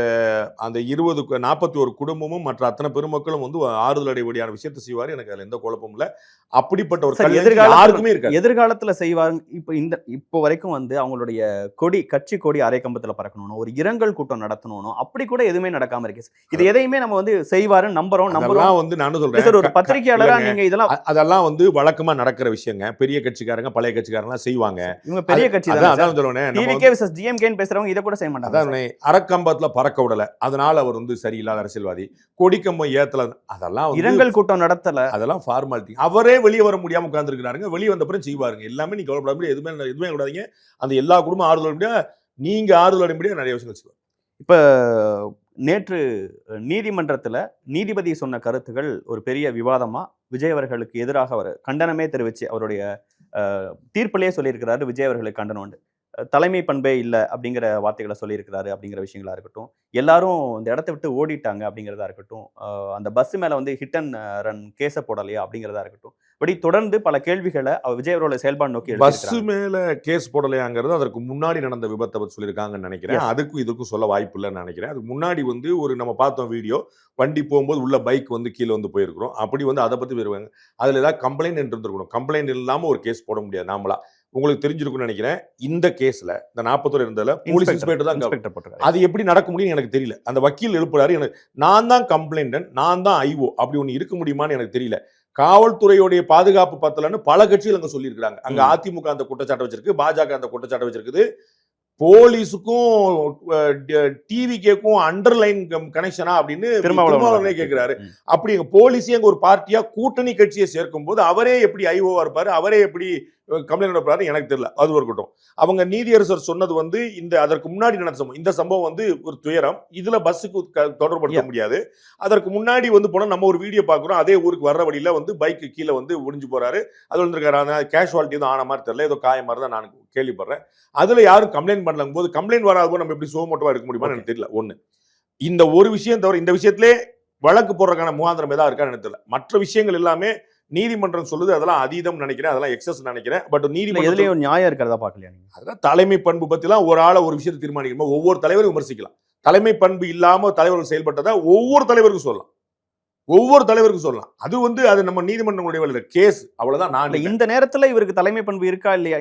41 குடும்பமும் மற்ற அத்தனை பெருமக்களும் வந்து ஆறுதல் அடைவடியான விஷயத்தை செய்வார். எனக்கு அதுல எந்த குழப்பமும் இல்லை. அப்படிப்பட்ட ஒரு யாருக்குமே இருக்கு. எதிர்காலத்துல செய்வாங்க. இப்போ வரைக்கும் வந்து அவங்களுடைய கட்சி கொடி அரை கம்பத்துல பறக்கணும், ஒரு இரங்கல் கூட்டம் நடத்தணும், அப்படி கூட எதுவுமே நடக்காம இருக்கு. இது எதையுமே நம்ம வந்து செய்வாருன்னு நம்புறோம். வந்து நானும் சொல்றேன், ஒரு பத்திரிகையாளரா நீங்க அதெல்லாம் வந்து வழக்கமா நடக்கிற விஷயங்க. பெரிய கட்சிக்காரங்க பழைய கட்சிக்காரங்க செய்வாங்க. இவங்க பெரிய கட்சி தான். அதான் சொல்லுவேன், டிவிகே வெர்சஸ் டிஎம்கே பேசுறவங்க இதை கூட செய்ய மாட்டாங்க. அதான் அரை கம்பத்துல பறக்க விடல. அதனால அவர் வந்து சரியில்லாத அரசியல்வாதி, கொடிக்கம்பம் ஏத்தல, அதெல்லாம் வந்து இரங்கல் கூட்டம் நடத்தல. அதெல்லாம் ஃபார்மாலிட்டி. அவரே வெளியே வர முடியாம உட்கார்ந்துருக்காருங்க. வெளியே வந்த பிறகு செய்வாருங்க. எல்லாமே நீங்க கவலைப்பட முடியாது, எதுவுமே விடாதீங்க. அந்த எல்லா குடும்பம் ஆறுதல் முடியா, நீங்க ஆறுதல் அடைய முடியாது, நிறைய விஷயங்கள் செய்வார். இப்ப நேற்று நீதிமன்றத்துல நீதிபதி சொன்ன கருத்துகள் ஒரு பெரிய விவாதமா விஜய் அவர்களுக்கு எதிராக அவர் கண்டனமே தெரிவிச்சு அவருடைய தீர்ப்பிலேயே சொல்லியிருக்கிறாரு. விஜய் அவர்களுக்கு கண்டனம் உண்டு, தலைமை பண்பே இல்லை அப்படிங்கிற வார்த்தைகளை சொல்லியிருக்கிறாரு. அப்படிங்கிற விஷயங்களா இருக்கட்டும், எல்லாரும் இந்த இடத்த விட்டு ஓடிட்டாங்க அப்படிங்கிறதா இருக்கட்டும், அந்த பஸ் மேல வந்து ஹிட் அண்ட் ரன் கேஸ போடலையா அப்படிங்கிறதா இருக்கட்டும், இப்படி தொடர்ந்து பல கேள்விகளை விஜய் அவரோட செயல்பாடு நோக்கி பஸ் மேல கேஸ் போடலையாங்கிறது அதற்கு முன்னாடி நடந்த விபத்தை பத்தி சொல்லியிருக்காங்கன்னு நினைக்கிறேன். அதுக்கும் இதுக்கும் சொல்ல வாய்ப்பு இல்லைன்னு நினைக்கிறேன். அதுக்கு முன்னாடி வந்து ஒரு நம்ம பார்த்தோம் வீடியோ, வண்டி போகும்போது உள்ள பைக் வந்து கீழே வந்து போயிருக்கிறோம். அப்படி வந்து அதை பத்தி வருவாங்க. அதுல ஏதாவது கம்ப்ளைண்ட் இருந்திருக்கணும். கம்ப்ளைண்ட் இல்லாம ஒரு கேஸ் போட முடியாது நாமளா. உங்களுக்கு தெரிஞ்சிருக்கும்னு நினைக்கிறேன். இந்த கேஸ்ல இந்த 40 இருந்ததுல போலீஸ் இன்ஸ்பெக்டர் தான். அது எப்படி நடக்க முடியும் எனக்கு தெரியல. அந்த வக்கீல் எழுப்புறாரு, எனக்கு நான் தான் கம்ப்ளைண்டன், நான் தான் ஐஓ, அப்படி ஒண்ணு இருக்க முடியுமான்னு எனக்கு தெரியல. காவல்துறையுடைய பாதுகாப்பு பத்தலன்னு பல கட்சிகள் அங்க சொல்லியிருக்காங்க. அங்க அதிமுக அந்த குற்றச்சாட்டை வச்சிருக்கு, பாஜக அந்த குற்றச்சாட்டை வச்சிருக்குது. போலீஸுக்கும் டிவிக்கும் அண்டர்லைன் கனெக்ஷனா அப்படின்னு திருமாவளவனே கேட்கிறாரு. அப்படி போலீஸே அங்க ஒரு பார்ட்டியா கூட்டணி கட்சியை சேர்க்கும் போது அவரே எப்படி ஐஓவா இருப்பாரு, அவரே எப்படி கம்ப்ளைண்ட் எடுப்பாரு எனக்கு தெரியல. அது இருக்கட்டும். அவங்க நீதியரசர் சொன்னது வந்து இந்த அதற்கு முன்னாடி நடந்த சம்பவம். இந்த சம்பவம் வந்து ஒரு துயரம், இதுல பஸ்ஸுக்கு தொடர்படுத்த முடியாது. அதற்கு முன்னாடி வந்து போனா நம்ம ஒரு வீடியோ பாக்குறோம், அதே ஊருக்கு வர்ற வழியில வந்து பைக்கு கீழே வந்து ஒடிஞ்சு போறாரு. அது வந்திருக்காரு, கேஷுவாலிட்டி எதுவும் ஆன மாதிரி தெரியல, ஏதோ காய மாதிரி தான் நான் கேள்விப்படுறேன். அதுல யாரும் கம்ப்ளைண்ட் பண்ணலாம் போது கம்ப்ளைண்ட் வராத போது நம்ம எப்படி சோமோட்டவா இருக்க முடியுமா எனக்கு தெரியல. ஒண்ணு, இந்த ஒரு விஷயம் தவிர இந்த விஷயத்திலே வழக்கு போடுறதுக்கான முகாந்திரம் ஏதாவது இருக்கான்னு எனக்கு தெரியல. மற்ற விஷயங்கள் எல்லாமே நீதிமன்றம் சொல்லுது, அதெல்லாம் அதீதம் நினைக்கிறேன், அதெல்லாம் எக்ஸஸ் நினைக்கிறேன். பட் நீதிமன்றம் நியாயம் இருக்கிறதா பாக்கலையா? அதான் தலைமை பண்பு பத்திலாம் ஒரு ஆளை ஒரு விஷயத்தை தீர்மானிக்கணும். ஒவ்வொரு தலைவரும் விமர்சிக்கலாம். தலைமை பண்பு இல்லாம தலைவர்கள் செயல்பட்டதா ஒவ்வொரு தலைவருக்கும் சொல்லலாம், ஒவ்வொரு தலைவருக்கும் சொல்லலாம். அது வந்து அது நம்ம நீதிமன்றங்களுடைய வழியில கேஸ், அவ்வளவுதான். நான் இந்த நேரத்துல இவருக்கு தலைமை பண்பு இருக்கா இல்லையா,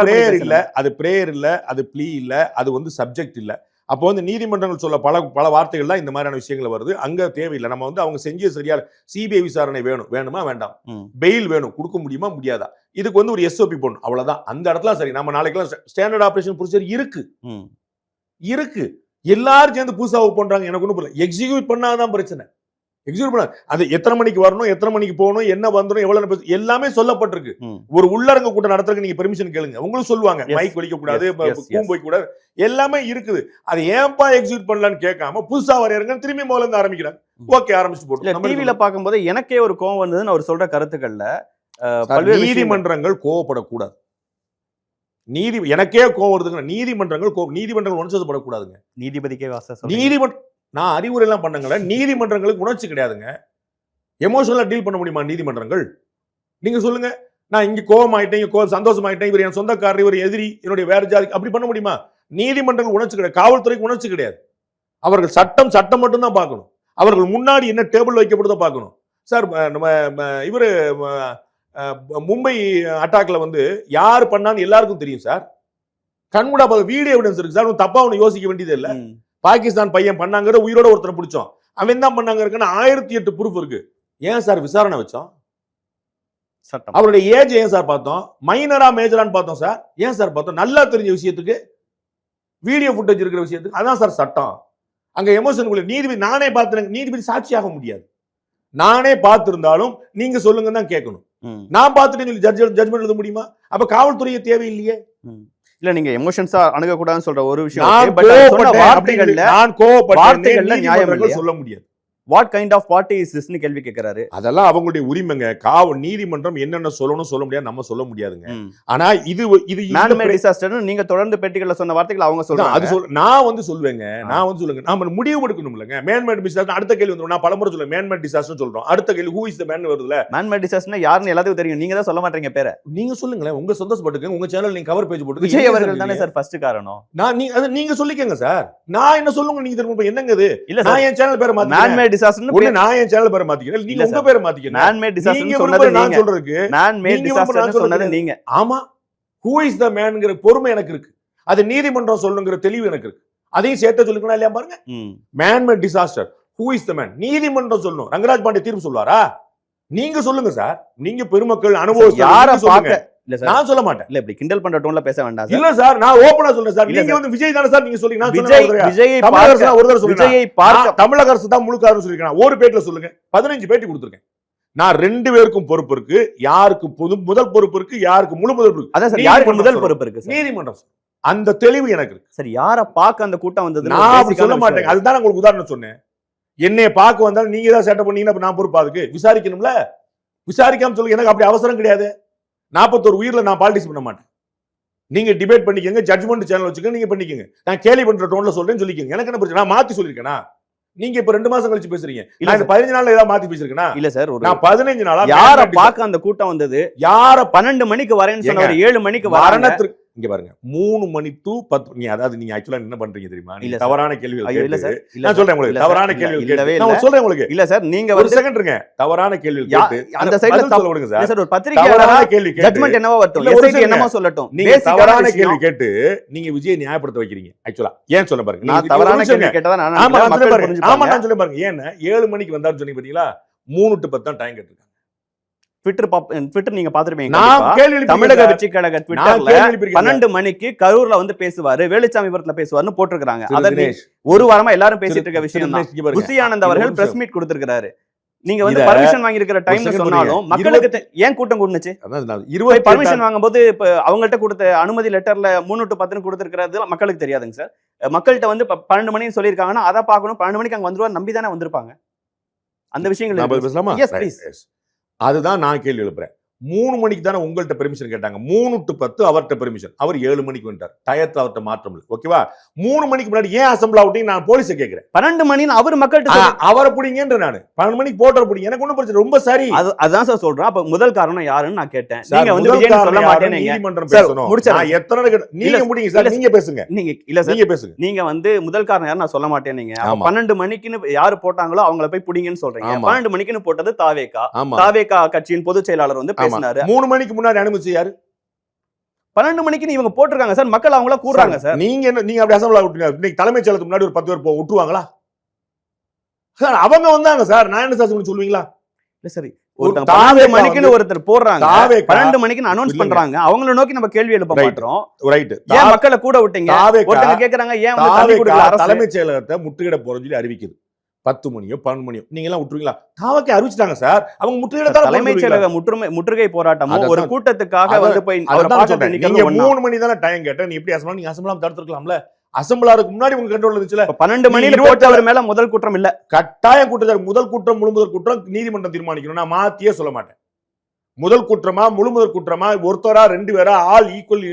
பிரேயர் இல்ல, அது பிரேயர் இல்ல, அது ப்ளீ இல்ல, அது வந்து சப்ஜெக்ட் இல்ல. அப்போ வந்து நீதிமன்றங்கள் சொல்ல பல வார்த்தைகள்லாம் இந்த மாதிரியான விஷயங்கள் வருது. அங்க தேவையில்லை. நம்ம வந்து அவங்க செஞ்ச சரியான சிபிஐ விசாரணை வேணுமா வேண்டாம், பெயில் வேணும், கொடுக்க முடியுமா முடியாதா, இதுக்கு வந்து ஒரு எஸ்ஓபி போடணும், அவ்வளவுதான். அந்த இடத்துல சரி, நம்ம நாளைக்கெல்லாம் ஸ்டாண்டர்ட் ஆபரேஷன் ப்ரொசீஜர் இருக்கு. எல்லாரும் சேர்ந்து புதுசாக பண்றாங்க, எனக்கு ஒன்றும் புரியல. எக்ஸிக்யூட் பண்ணாதான் பிரச்சனை. எக்ஸிக்யூட் பண்ண அது எத்தனை மணிக்கு வரணும், எத்தனை மணிக்கு போகணும், என்ன வந்துடும், எவ்வளவு எல்லாமே சொல்லப்பட்டிருக்கு. ஒரு உள்ளரங்க கூட்டம் நடத்துறதுக்கு நீங்க பெர்மிஷன் கேளுங்க, உங்களுக்கு சொல்லுவாங்க. மைக் வலிக்க கூடாது, கூம்பு வைக்க கூடாது, எல்லாமே இருக்குது. அது ஏன்பா எக்ஸிக்யூட் பண்ணலான்னு கேட்காம புதுசா வரையறங்க திரும்பி முதல்ல இருந்து ஆரம்பிக்கிறாங்க. ஓகே, ஆரம்பிச்சு போட்டு டிவில பார்க்கும்போது எனக்கே ஒரு கோவம் வந்ததுன்னு அவர் சொல்ற கருத்துக்கள்ல நீதிமன்றங்கள் கோவப்படக்கூடாது. எனக்கே கோவம் வருதுங்க. நீதிமன்றங்கள் உணர்ச்சிப்படக்கூடாதுங்க. நீதிபதிக்கே நான் அறிவுரை எல்லாம் பண்ணங்கள, நீதிமன்றங்களுக்கு உணர்ச்சி கிடையாதுங்க. எமோஷனலா டீல் பண்ண முடியுமா நீதிமன்றங்கள்? நீங்க சொல்லுங்க. நான் இங்க கோவம் ஆயிட்டேன், இங்க சந்தோஷம் ஆயிட்டேன், இவர் என் சொந்தக்காரர், இவர் எதிரி, என்னுடைய வேற ஜாதி, அப்படி பண்ண முடியுமா? நீதிமன்றங்கள் உணர்ச்சி கிடையாது, காவல்துறைக்கு உணர்ச்சி கிடையாது. அவர்கள் சட்டம் மட்டும் தான் பார்க்கணும். அவர்கள் முன்னாடி என்ன டேபிள் வைக்கப்படுதோ பார்க்கணும். சார், நம்ம இவரு மும்பை அட்டாக்ல வந்து யாரு பண்ணான்னு எல்லாருக்கும் தெரியும் சார். கண்கூடா வீடியோ எவிடன்ஸ் இருக்கு சார். தப்பா ஒண்ணு யோசிக்க வேண்டியது இல்ல. பாகிஸ்தான் பையன் பண்ணாங்க, உயிரோட ஒருத்தரை பிடிச்சோம், அவன் தான் பண்ணாங்க இருக்குன்னு 1008 ப்ரூஃப் இருக்கு. ஏன் சார் விசாரணை வச்சோம்? அவருடைய ஏஜ் ஏன் சார் பார்த்தோம்? மைனரா மேஜரான்னு பார்த்தோம் சார். ஏன் சார் பார்த்தோம்? நல்லா தெரிஞ்ச விஷயத்துக்கு, வீடியோ ஃபுட்டேஜ் இருக்கிற விஷயத்துக்கு, அதான் சார் சட்டம். அங்க எமோஷன் நீதிபதி நானே பார்த்து, நீதிபதி சாட்சியாக முடியாது. நானே பார்த்திருந்தாலும் நீங்க சொல்லுங்க தான் கேட்கணும். நான் பார்த்துட்டு ஜட்ஜ்மெண்ட் எழுத முடியுமா? அப்ப காவல்துறையை தேவையில்லையே. இல்ல, நீங்க எமோஷன்ஸா அணுக கூடாதுன்னு சொல்ற ஒரு விஷயம், நான் கோவப்பட்டேன் நியாயம் சொல்ல முடியாது. What kind of party is திஸ்னு கேள்வி கேட்கிறாரு. அதெல்லாம் அவங்களுடைய உரிமைங்க. நீதிமன்றம் என்னென்ன சொல்லணும் சொல்ல முடியாது, நம்ம சொல்ல முடியாதுங்க. ஆனா இது மேன்மேட் டிசாஸ்டர் நீங்க தொடர்ந்து பேட்டிகள்ல சொன்ன வார்த்தைகள் அவங்க சொல்றாங்க. அது நான் வந்து சொல்லுவேங்க, நாம முடிவு எடுக்கணும் இல்லங்க. மேன்மேட் டிசாஸ்டர் அடுத்த கேள்வி வந்து, நான் பலமுறை சொல்லுவேன் மேன்மேட் டிசாஸ்டர் சொல்றோம். அடுத்த கேள்வி ஹூ இஸ் தி மேன் வருதுல. மேன்மேட் டிசாஸ்டர் யாருன்னு எல்லாத்துக்கும் தெரியும், நீங்க தான் சொல்ல மாட்டீங்க பேரை. நீங்க சொல்லுங்களேன், உங்க சந்தோஷப்பட்டுங்க. உங்க சேனல் நீங்க கவர் பேஜ் போட்டு விஜய் அவர்கள் தானே சார் ஃபர்ஸ்ட் காரணம். நீங்க சொல்லிக்கங்க சார், நான் என்ன சொல்லுங்க, நீங்க திரும்ப என்னங்க இது? இல்ல, நான் என் சேனல் பேரை மாத்தி நான் என் சேனல் பேரை மாத்திக்கிறேன், நீங்க உங்க பேரை மாத்திக்கிறீங்க. மேன்மேட் டிசாஸ்டர் சொன்னது நான் சொல்றதுக்கு, மேன்மேட் டிசாஸ்டர் சொன்னது நீங்க. ஆமா, ஹூ இஸ் தி மேன்ங்கற பொறுமை எனக்கு இருக்கு. அது நீதிமன்றம் சொல்லுங்கற தெளிவு எனக்கு இருக்கு. அதையும் சேர்த்து சொல்லுங்களா இல்லையா பாருங்க. Man-made disaster who is the man நீதிமன்றம் சொல்லணும். ரங்கராஜ் பாண்டே தீர்ப்பு சொல்வாரா? நீங்க சொல்லுங்க சார். நீங்க பெருமக்கள் அனுபவம் யாரை பார்க்க இல்ல சார், நான் சொல்ல மாட்டேன். இல்ல இப்படி கிண்டல் பண்ற டோன்ல பேச வேண்டாம் சார். இல்ல சார், நான் ஓபனா சொல்றேன் சார். இல்ல நீங்க சார். வந்து விஜய் தானே சார் நீங்க சொல்றீங்க. நான் விஜய் சொல்றேன். விஜயை தமிழக அரசு பார்க்க ஒரு தடவை சொல்லுங்க. விஜயை பார்க்க தமிழக அரசு தான் முழுக்காருன்னு சொல்லிருக்கேன். ஒரு பேட்டில சொல்லுங்க. 15 பேட்டி கொடுத்திருக்கேன். நான் 2 பேருக்கும் பொறுப்பு இருக்கு. யாருக்கு முதல் பொறுப்பு இருக்கு, யாருக்கு முழு பொறுப்பு இருக்கு. அதான் சார், யாருக்கு முதல் பொறுப்பு இருக்கு சார்? நீதிமன்றம். அந்த தெளிவு எனக்கு இருக்கு. சார், யாரை பார்க்க அந்த கூட்டம் வந்தது நான் அப்படி சொல்ல மாட்டேன். அதுதான் உங்களுக்கு உதாரணம் சொன்னேன். என்னைய பார்க்க வந்தாலும் நீங்க ஏதாவது சேட்டை பண்ணீங்கன்னா நான் பொறுப்பா அதுக்கு விசாரிக்கணும்ல. விசாரிக்காம சொல்லுங்க. எனக்கு அப்படி அவசரம் கிடையாது. 41 உயிர்ல நான் பாலிடிக்ஸ் பண்ண மாட்டேன். நீங்க டிபேட் பண்ணிக்கங்க, ஜட்ஜ்மெண்ட் சேனல் வச்சுக்க, நீங்க பண்ணிக்கங்க. நான் கேலி பண்ற டோன்ல சொல்றேன்னு சொல்லிக்கங்க. எனக்கு என்ன பிரச்சனை? நான் மாத்தி சொல்லிருக்கேனா? நீங்க இப்ப 2 மாசம் கழிச்சு பேசுறீங்க. இல்ல 15 நாள்ல ஏதாவது மாத்தி பேசிருக்கேனா? இல்ல சார், நான் 15 நாளா யாரை பார்க்க அந்த கூட்டம் வந்தது? யார 12 மணிக்கு வரேன்னு சொன்னவர் 7 மணிக்கு வரணும். இங்க பாருங்க, 3 மணி to 10. நீ அதாவது நீங்க ஆக்சுவலா என்ன பண்றீங்க தெரியுமா? இல்ல தவறான கேள்விகள் இல்ல கேட்டு. சார், நான் சொல்றேன் உங்களுக்கு, தவறான கேள்விகள் கேட்டு. நான் சொல்றேன் உங்களுக்கு. இல்ல சார், நீங்க ஒரு செகண்ட் இருங்க. தவறான கேள்விகள் கேட்டு அந்த சைடுல சொல்ல விடுங்க சார். சார், ஒரு பத்திரிக்கையாளரா கேள்வி கேட்டு ஜட்ஜ்மென்ட் என்னவோ வரட்டும், எஸ்ஐடி என்னமோ சொல்லட்டும். நீங்க தவறான கேள்வி கேட்டு நீங்க விஜய் நியாயப்படுத்த வைக்கிறீங்க. ஆக்சுவலா ஏன் சொல்ல பாருங்க. நான் தவறான கேள்வி கேட்டதா நான் மக்கள் புரிஞ்சுப்பாங்க. ஆமா, நான் சொல்ல பாருங்க. ஏன்னா 7 மணிக்கு வந்தான்னு சொன்னீங்க பாத்தீங்களா? 3 to 10 தான் டைம் கேட்டிருக்காங்க. ட்விட்டர் நீங்க பாத்துருப்பீங்க. நான் கேள்வி தமிழக வெற்றி கழக ட்விட்டர்ல 12 மணிக்கு கரூர்ல வந்து பேசுவாரு, வேலுச்சாமிபுரத்துல பேசுவாருன்னு போட்டிருக்காங்க. அத ஒரு வாரமா எல்லாரும் பேசிட்டு இருக்க விஷயம் தான். புசி ஆனந்த் அவர்கள் பிரஸ் மீட் கொடுத்திருக்காரு. நீங்க வந்து பர்மிஷன் வாங்கி இருக்கிற டைம்ல சொன்னாலும் மக்களுக்கு ஏன் கூட்டம் கூடுனுச்சு? 20 பர்மிஷன் வாங்கும்போது இப்ப அவங்கள்ட்ட கொடுத்த அனுமதி லெட்டர்ல 3 to 10 கொடுத்திருக்கிறது மக்களுக்கு தெரியாதுங்க சார். மக்கள்கிட்ட வந்து 12 மணின்னு சொல்லியிருக்காங்கன்னா அதை பார்க்கணும். 12 மணிக்கு அங்க வந்துருவாரு நம்பி தானே வந்திருப்பாங்க. அந்த விஷயங்கள் அதுதான் நான் கேள்வி எழுப்புறேன். 3 மணிக்கு தானே உங்கள்ட்ட பெர்மிஷன் கேட்டாங்க. 3 to 10 அவர்கிட்ட பெர்மிஷன். அவர் 7 மணிக்கு வந்துட்டார். டயத்துல அவர்கிட்ட மாற்றம் இல்லை. ஓகேவா? 3 மணிக்கு முன்னாடி ஏன் அசம்பிள் ஆவுட்டீங்க? நான் போலீஸை கேட்கிறேன். 12 மணின்னு அவர் மக்கள்கிட்ட அவரை பிடிங்கன்ற நானு 12 மணிக்கு போட்டர் பிடிங்க. எனக்கு ஒண்ணும் பிரச்சனை. ரொம்ப சரி. அதான் சார் சொல்றேன். அப்ப முதல் காரணம் யாருன்னு நான் கேட்டேன். நீங்க வந்து விஜய் சொல்ல மாட்டேன். நீதிமன்றம் பேசணும். நான் எத்தனை நீங்க முடிங்க சார். நீங்க பேசுங்க. நீங்க இல்ல சார், நீங்க பேசுங்க. நீங்க வந்து முதல் காரணம் யாரு நான் சொல்ல மாட்டேன். நீங்க 12 மணிக்குன்னு யாரு போட்டாங்களோ அவங்கள போய் பிடிங்கன்னு சொல்றீங்க. 12 மணிக்குன்னு போட்டது தாவேகா. தாவேகா கட்சியின் பொதுச் செயலாளர் வந்து பேசினாரு. 3 மணிக்கு முன்னாடி அனுமதி யாரு? 12 மணிக்கு இவங்க போட்டிருக்காங்க சார். மக்கள் அவங்கள கூடுறாங்க சார். நீங்க அப்படி அசம்பிள் விட்டுங்க. இன்னைக்கு தலைமைச் செயலகத்துக்கு முன்னாடி ஒரு 10 பேர் விட்டுருவாங்களா சார்? அவங்க வந்தாங்க சார். நான் என்ன சார் சொல்லுவீங்களா? இல்ல சரி, 12 மணிக்குன்னு ஒருத்தர் போடுறாங்க, 12 மணிக்குன்னு அனௌன்ஸ் பண்றாங்க. அவங்கள நோக்கி நம்ம கேள்வி எழுப்ப மாட்டோம். ரைட். ஏன் மக்களை கூட விட்டீங்க? ஒருத்தங்க கேக்குறாங்க ஏன் வந்து தண்ணி கொடுக்கல அரசு? தலைமைச் செயலகத்தை முற்றுகையிட போறன்னு சொல்லி அறிவிக்குது. 10 மணியோ 12 மணியோ நீங்க எல்லாம் விட்டுருவீங்களா? தாவக்கே அறிவிச்சிட்டாங்க சார். அவங்க முற்றுகையிட தலைமைச் செயலக முற்றுகை போராட்டமும் ஒரு கூட்டத்துக்காக வந்து போய் நீங்க 3 மணி தானே டைம் கேட்ட. நீ எப்படி அசம்பிள் நீங்க அசம்பிளாம தடுத்துக்கலாம்ல? அசம்பிளாருக்கு முன்னாடி உங்க கண்ட்ரோல் இருந்துச்சுல. 12 மணில போட்டவர் மேல முதல் குற்றம் இல்ல. கட்டாய குற்றம். முதல் குற்றம் முழு முதல் குற்றம் நீதிமன்றம் தீர்மானிக்கணும். நான் மாத்தியே சொல்ல மாட்டேன். முதல் குற்றமா முழு முதல் குற்றமா, ஒருத்தரா 2 பேரா, ஆல் ஈக்குவல்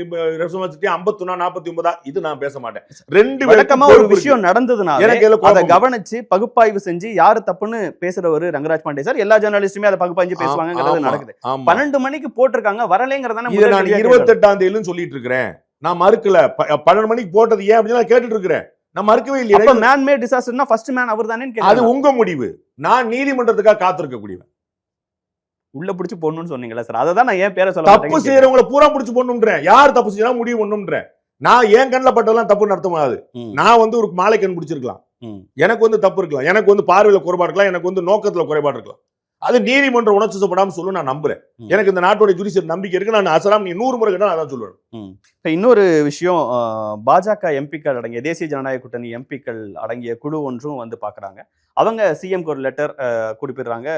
ரெஸ்பான்சிபிலிட்டி 51 49 இது நான் பேச மாட்டேன். 2 வழக்கமா ஒரு விஷயம் நடந்ததுனால அதை கவனிச்சு பகுப்பாய்வு செஞ்சு யாரு தப்புன்னு பேசுறவரு ரங்கராஜ் பாண்டே சார். எல்லா ஜர்னலிஸ்டுமே அதை பகுப்பாய்வு பேசுவாங்கிறது நடக்குது. 12 மணிக்கு போட்டிருக்காங்க வரலைங்கிறதான இதை நான் 28ஆம் தேதியிலும் சொல்லிட்டு இருக்கிறேன். நான் மறுக்கல. 12 மணிக்கு போட்டது ஏன் அப்படின்னு நான் கேட்டுட்டு இருக்கிறேன். நான் மறுக்கவே இல்லை. அப்ப மேன் மேட் டிசாஸ்டர்னா ஃபர்ஸ்ட் மேன் அவர்தானே? அது உங்க முடிவு. நான் நீதிமன்றத்துக்காக காத்திருக்க கூடியவன். உள்ள பிடிச்சு போடணும்னு சொன்னீங்களா சார்? அதை தான் நான் ஏன் பேரை சொல்ல தப்பு செய்யறவங்களை பூரா பிடிச்சு போடணும்ன்றேன். யார் தப்பு செய்யறா முடிவு பண்ணும்ன்றேன். நான் ஏன் கண்ணில் பட்டதெல்லாம் தப்பு நடத்தமாது. நான் வந்து ஒரு மாலை கண் பிடிச்சிருக்கலாம். எனக்கு வந்து தப்பு இருக்கலாம். எனக்கு வந்து பார்வையில குறைபாடு இருக்கலாம். எனக்கு வந்து நோக்கத்துல குறைபாடு இருக்கலாம். அது நீதிமன்றம் உணர்ச்சிப்படாம சொல்லு நான் நம்புறேன். எனக்கு இந்த நாட்டோட ஜுடிஷியல் நம்பிக்கை இருக்கு. நான் அசராம் நீ 100 முறை கேட்டா அதான் சொல்லுவேன். இன்னொரு விஷயம், பாஜக எம்பிக்கள் அடங்கிய தேசிய ஜனநாயக கூட்டணி எம்பிக்கள் அடங்கிய குழு ஒன்றும் வந்து பாக்குறாங்க. அவங்க சிஎம்க்கு ஒரு லெட்டர் குறிப்பிடுறாங்க.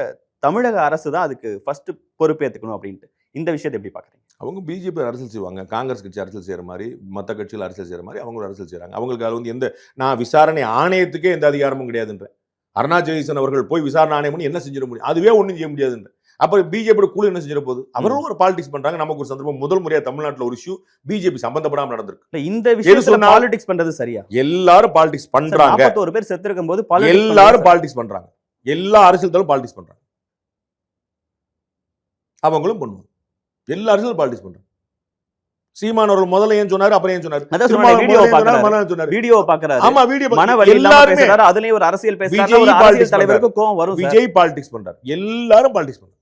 தமிழக அரசு தான் அதுக்கு ஃபர்ஸ்ட் பொறுப்பேற்றுக்கணும் அப்படின்ட்டு. இந்த விஷயத்தை எப்படி பாக்குறீங்க? அவங்க பிஜேபி அரசியல் செய்வாங்க. காங்கிரஸ் கட்சி அரசியல் செய்யற மாதிரி, மற்ற கட்சிகள் அரசியல் செய்யற மாதிரி அவங்களும் அரசியல் செய்யறாங்க. அவங்களுக்கு அது வந்து நான் விசாரணை ஆணையத்துக்கே எந்த அதிகாரமும் கிடையாதுன்ற அருணா ஜெயசன் அவர்கள் போய் விசாரணை ஆணையம் பண்ணி என்ன செஞ்சிட முடியும்? அதுவே ஒன்றும் செய்ய முடியாதுன்ற. அப்புறம் பிஜேபி குழு என்ன செஞ்சிட போகுது? அவரும் ஒரு பாலிடிக்ஸ் பண்றாங்க. நமக்கு ஒரு சந்தர்ப்பம் முதல் முறையா தமிழ்நாட்டில் ஒரு இஷ்யூ பிஜேபி சம்பந்தப்படாம நடந்திருக்கு. இந்த விஷயத்துல பாலிடிக்ஸ் பண்றது சரியா? எல்லாரும் பாலிடிக்ஸ் பண்றாங்க. 41 பேர் செத்து இருக்கும் போது எல்லாரும் பாலிடிக்ஸ் பண்றாங்க. எல்லா அரசியல் தலைவரும் பாலிடிக்ஸ் பண்றாங்க. அவங்களும் பண்ணுவாங்க. எல்லா அரசியலும் பாலிடிக்ஸ் பண்றாங்க. சீமான் அவர்கள் முதல்ல ஏன் சொன்னாரு, அப்புறம் ஏன் சொன்னாரு? வீடியோ பாக்குறாரு. ஆமா, வீடியோ மனவலி இல்லாம பேசுறாரு. அதுலயே ஒரு அரசியல் பேசுறாரு. ஒரு அரசியல் தலைவருக்கு கோவம் வரும். விஜய் பாலிடிக்ஸ் பண்றாரு. எல்லாரும் பாலிடிக்ஸ் பண்றாங்க.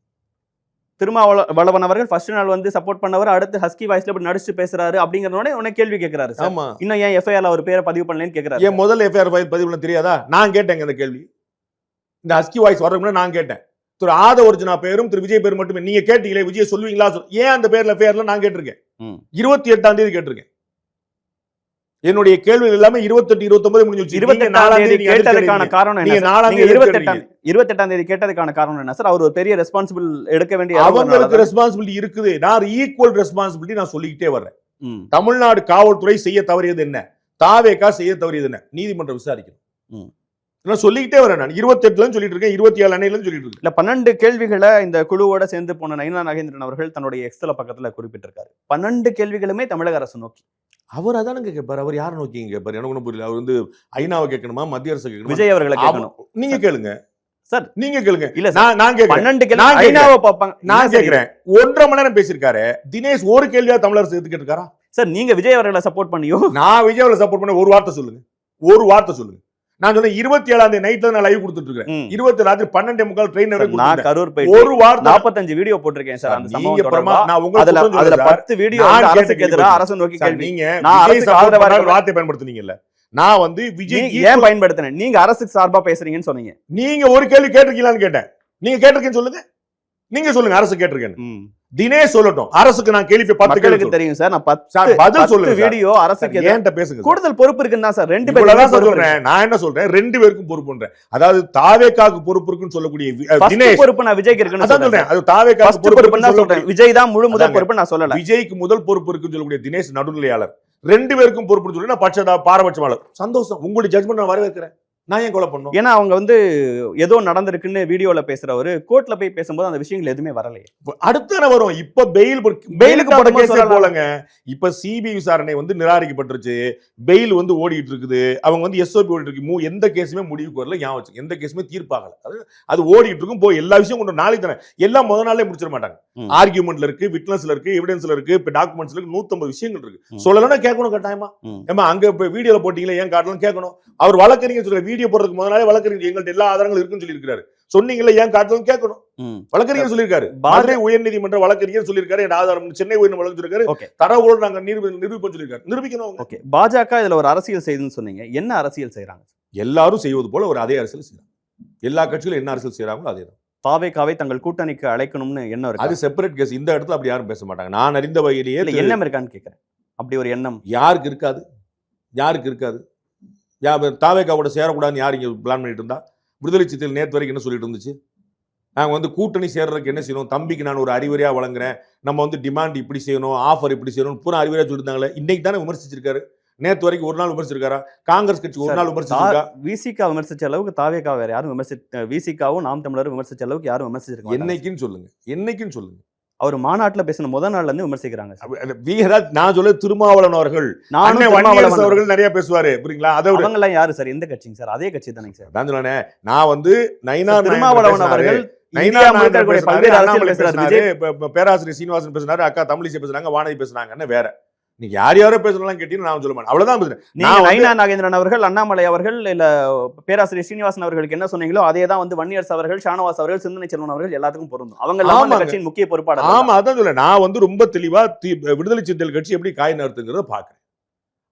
திருமாவளவன் அவர்கள் ஃபர்ஸ்ட் நாள் வந்து சப்போர்ட் பண்ணவர், அடுத்து ஹஸ்கி வாய்ஸ்ல இப்படி நடிச்சு பேசுறாரு அப்படிங்கறதோட உடனே கேள்வி கேக்குறாரு. ஆமா, இன்னும் ஏன் எஃப்ஐஆர் அவர் பேரை பதிவு பண்ணலன்னு கேக்குறாரு. ஏன் முதல்ல எஃப்ஐஆர் பதிவு பண்ண தெரியாதா? நான் கேட்டேங்க இந்த கேள்வி. இந்த ஹஸ்கி வாய்ஸ் வரதுக்கு முன்னாடி நான் கேட்டேன். திரு ஆதவர்ஜுனா பேரும் திரு விஜய் பேரும் மட்டுமே. நீங்க கேட்டீங்களே விஜய் சொல்லுவீங்களா? ஏன் அந்த பேர்ல நான் கேட்டிருக்கேன். 28ஆம் தேதி கேட்டிருக்கேன். என்னுடைய கேள்வி எல்லாமே 28, 29 முடிஞ்சு. 28ஆம் தேதி கேட்டதுக்கான காரணம் என்ன? 28ஆம் தேதி கேட்டதுக்கான காரணம் என்ன சார்? அவர் ஒரு பெரிய ரெஸ்பான்சிபிள் எடுக்க வேண்டிய அவங்களுக்கு ரெஸ்பான்சிபிலிட்டி இருக்குது. நான் ஈக்குவல் ரெஸ்பான்சிபிலிட்டி நான் சொல்லிக்கிட்டே வர்றேன். தமிழ்நாடு காவல்துறை செய்ய தவறியது என்ன, தாவேகா செய்ய தவறியது என்ன, நீதிமன்றம் விசாரிக்கணும். நான் சொல்லிக்கிட்டே வரேன். நான் 28ல சொல்லிட்டு இருக்கேன், 27 அன்னையில சொல்லிட்டு இருக்கேன். இல்ல 12 கேள்விகளை இந்த குழுவோட சேர்ந்து போன நயினா நாகேந்திரன் அவர்கள் தன்னுடைய எக்ஸ்ல பக்கத்துல குறிப்பிட்டிருக்காரு. 12 கேள்விகளுமே தமிழக அரசு நோக்கி. அவர் அதானுங்க கேட்பாரு. அவர் யாரை நோக்கி கேட்பாரு? எனக்கு ஒன்றும் புரியல. அவர் வந்து ஐநாவை கேட்கணுமா, மத்திய அரசு கேட்கணுமா? விஜய் அவர்களை கேட்கணும். நீங்க கேளுங்க சார், நீங்க கேளுங்க. இல்ல நான் கேட்கிறேன். 12 கேள்வி ஐநாவை பாப்பாங்க. நான் கேட்கிறேன். 1.5 மணி நேரம் பேசியிருக்காரு தினேஷ். ஒரு கேள்வியா தமிழரசு எடுத்துக்கிட்டு இருக்காரா? சார், நீங்க விஜய் அவர்களை சப்போர்ட் பண்ணியோ? நான் விஜய் அவர்களை சப்போர்ட் பண்ண ஒரு வார்த்தை சொல்லுங்க, ஒரு வார்த்தை சொல்லுங்க. நான் சொன்னேன் 27ஆம் தேதி நைட்ல நான் லைவ் கொடுத்துட்டு இருக்கேன். 27 ராத்திரி 12:45 ட்ரெயின் நான் கரூர் போய் ஒரு வாரம் 45 வீடியோ போட்டிருக்கேன் சார். அந்த சம்பவம் தொடர்பா அதுல 10 வீடியோ அரசுக்கு எதிராக அரசு நோக்கி கேள்வி. நீங்க அரசுக்கு ஆதரவா வார்த்தை பயன்படுத்துனீங்கல்ல. நான் வந்து விஜய் ஏன் பயன்படுத்தினேன்? நீங்க அரசுக்கு சார்பா பேசுறீங்கன்னு சொன்னீங்க. நீங்க ஒரு கேள்வி கேட்டிருக்கீங்களான்னு கேட்டேன். நீங்க கேட்டிருக்கீங்கன்னு சொல்லுங்க. நீங்க சொல்லுங்க அரசு கேட்டிருக்கேன்னு. தினேஷ் சொல்லட்டும். அரசுக்கு நான் கேள்வி 10 கேள்வி தெரியும் சார். நான் 10 பதில் சொல்லுங்க. வீடியோ அரசுக்கு ஏன்ட்ட பேசுங்க. கூடுதல் பொறுப்பு இருக்குன்னா சார் 2 பேரும் சொல்றேன். நான் என்ன சொல்றேன், 2 பேருக்கும் பொறுப்புன்றேன். அதாவது தாவேகாக்கு பொறுப்பு இருக்குன்னு சொல்லக்கூடிய தினேஷ் பொறுப்பு நான் விஜய்க்கு இருக்குன்னு அதான் சொல்றேன். அது தாவேகாக்கு பொறுப்பு நான் சொல்றேன். விஜய் தான் முழு முதல் பொறுப்பு நான் சொல்லல. விஜய்க்கு முதல் பொறுப்பு இருக்குன்னு சொல்லக்கூடிய தினேஷ் நடுநிலையாளர். 2 பேருக்கும் பொறுப்புன்னு சொல்லி நான் பாரபட்சமாளர். சந்தோஷம். உங்களுடைய ஜட்மெண்ட் நான் வரவேற்கிறேன். நான் ஏன் கொலை பண்ணணும்? ஏன்னா அவங்க வந்து ஏதோ நடந்திருக்குன்னு வீடியோல பேசுறவரு கோர்ட்ல போய் பேசும்போது அந்த விஷயங்கள் எதுவுமே வரலையே. அடுத்த வரும். இப்ப பெயிலுக்கு போட கேஸ் போலங்க. இப்ப சிபிஐ விசாரணை வந்து நிராகரிக்கப்பட்டுருச்சு. பெயில் வந்து ஓடிட்டு இருக்குது. அவங்க வந்து எஸ்ஓபி ஓடிட்டு இருக்கு. எந்த கேஸுமே முடிவுக்கு வரல. ஏன் வச்சு எந்த கேஸுமே தீர்ப்பாகல. அது ஓடிட்டு இருக்கும். போய் எல்லா விஷயம் கொண்டு நாளைக்கு தானே எல்லாம் முதல் நாளே முடிச்சிட மாட்டாங்க. ஆர்கியூமெண்ட்ல இருக்கு, விட்னஸ்ல இருக்கு, எவிடன்ஸ்ல இருக்கு, இப்ப டாக்குமெண்ட்ஸ்ல இருக்கு. 150 விஷயங்கள் இருக்கு. சொல்லலன்னா கேட்கணும் கட்டாயமா. ஏமா அங்க வீடியோல போட்டீங்களா ஏன் காட்டலாம் கேட்கணும். அவர் வழக்கறிஞர் சொல்ற வீடியோ போறதுக்கு முதல் நாளே வழக்கறிஞர் எங்கள்ட்ட எல்லா ஆதாரங்களும் இருக்குன்னு சொல்லியிருக்காரு. சொன்னீங்களா ஏன் காட்டலாம் கேட்கணும். வழக்கறிஞர் சொல்லியிருக்காரு. மதுரை உயர்நீதிமன்ற வழக்கறிஞர் சொல்லியிருக்காரு. என் ஆதாரம் சென்னை உயர் வழக்கு சொல்லியிருக்காரு. தரவோடு நாங்க நிரூபிப்போம் சொல்லியிருக்காரு. நிரூபிக்கணும். ஓகே, பாஜக இதுல ஒரு அரசியல் செய்யுதுன்னு சொன்னீங்க. என்ன அரசியல் செய்யறாங்க? எல்லாரும் செய்வது போல ஒரு அதே அரசியல் செய்யறாங்க. எல்லா கட்சிகளும் என்ன அரசியல் செய்யறாங்களோ அதே தான். தாவேகாவை தங்கள் கூட்டணிக்கு அழைக்கணும்னு என்ன இருக்கு? அது செப்பரேட் கேஸ். இந்த இடத்துல அப்படி யாரும் பேச மாட்டாங்க. நான் அறிந்த வகையிலேயே எண்ணம் இருக்கான்னு கேட்கிறேன். அப்படி ஒரு எண்ணம் யாருக்கு இருக்காது? யாருக்கு இருக்காது? தாவேகாவோட சேரக்கூடாதுன்னு யார் இங்க பிளான் பண்ணிட்டு இருந்தா? விடுதலை சிறுத்தைகள் நேற்று வரைக்கும் என்ன சொல்லிட்டு இருந்துச்சு? நாங்கள் வந்து கூட்டணி சேர்றதுக்கு என்ன செய்யணும், தம்பிக்கு நான் ஒரு அறிவுரையா வழங்குறேன், நம்ம வந்து டிமாண்ட் இப்படி செய்யணும், ஆஃபர் இப்படி செய்யணும் பூரா அறிவுரையா சொல்லியிருந்தாங்களே. இன்னைக்கு தானே விமர்சிச்சிருக்காரு. நேற்று வரைக்கும் ஒரு நாள் விமர்சிச்சிருக்காரா? காங்கிரஸ் கட்சி ஒரு நாள் விமர்சிச்சிருக்கா? விசிகா விமர்சிச்ச அளவுக்கு தாவேகா வேற யாரும் விசிகாவும் நாம் தமிழரும் விமர்சிச்ச அளவுக்கு யாரும் விமர்சிச்சிருக்காங்க. என்னைக்குன்னு சொல்லுங்க. என்னைக்குன்னு சொல்லுங்க. அவர் மாநாட்டில் பேசின முதல் நாள்ல இருந்து விமர்சிக்கிறாங்க. நான் சொல்ல திருமாவளவன் அவர்கள், அவர்கள் நிறைய பேசுவாரு. புரியுங்களா? அவங்க எல்லாம் யாரு சார்? எந்த கட்சிங்க சார்? அதே கட்சி தானே சார். நான் சொன்னேன். நான் வந்து திருமாவளவன் அவர்கள் பேராசிரியர் சீனிவாசன் பேசினாரு, அக்கா தமிழிசை பேசுனாங்க, வானதி பேசுனாங்கன்னு வேற. நீங்க யார் யாரோ பேசலாம் கேட்டீங்கன்னா நான் சொல்ல மாட்டேன். அவ்வளவுதான் பேசுறேன். நயினா நாகேந்திரன் அவர்கள், அண்ணாமலை அவர்கள், இல்ல பேராசிரியர் சீனிவாசன் அவர்களுக்கு என்ன சொன்னீங்களோ அதே தான் வந்து வன்னியரசு அவர்கள், ஷானவாஸ் அவர்கள், சிந்தனை செல்வன் அவர்கள் எல்லாத்துக்கும் பொருந்தும். அவங்க எல்லாம் கட்சியின் முக்கிய பொறுப்பாளர். ஆமா, அதான் சொல்ல. நான் வந்து ரொம்ப தெளிவா விடுதலை சிறுத்தைகள் கட்சி எப்படி காய் நகர்த்துங்கிறத பாக்குறேன்.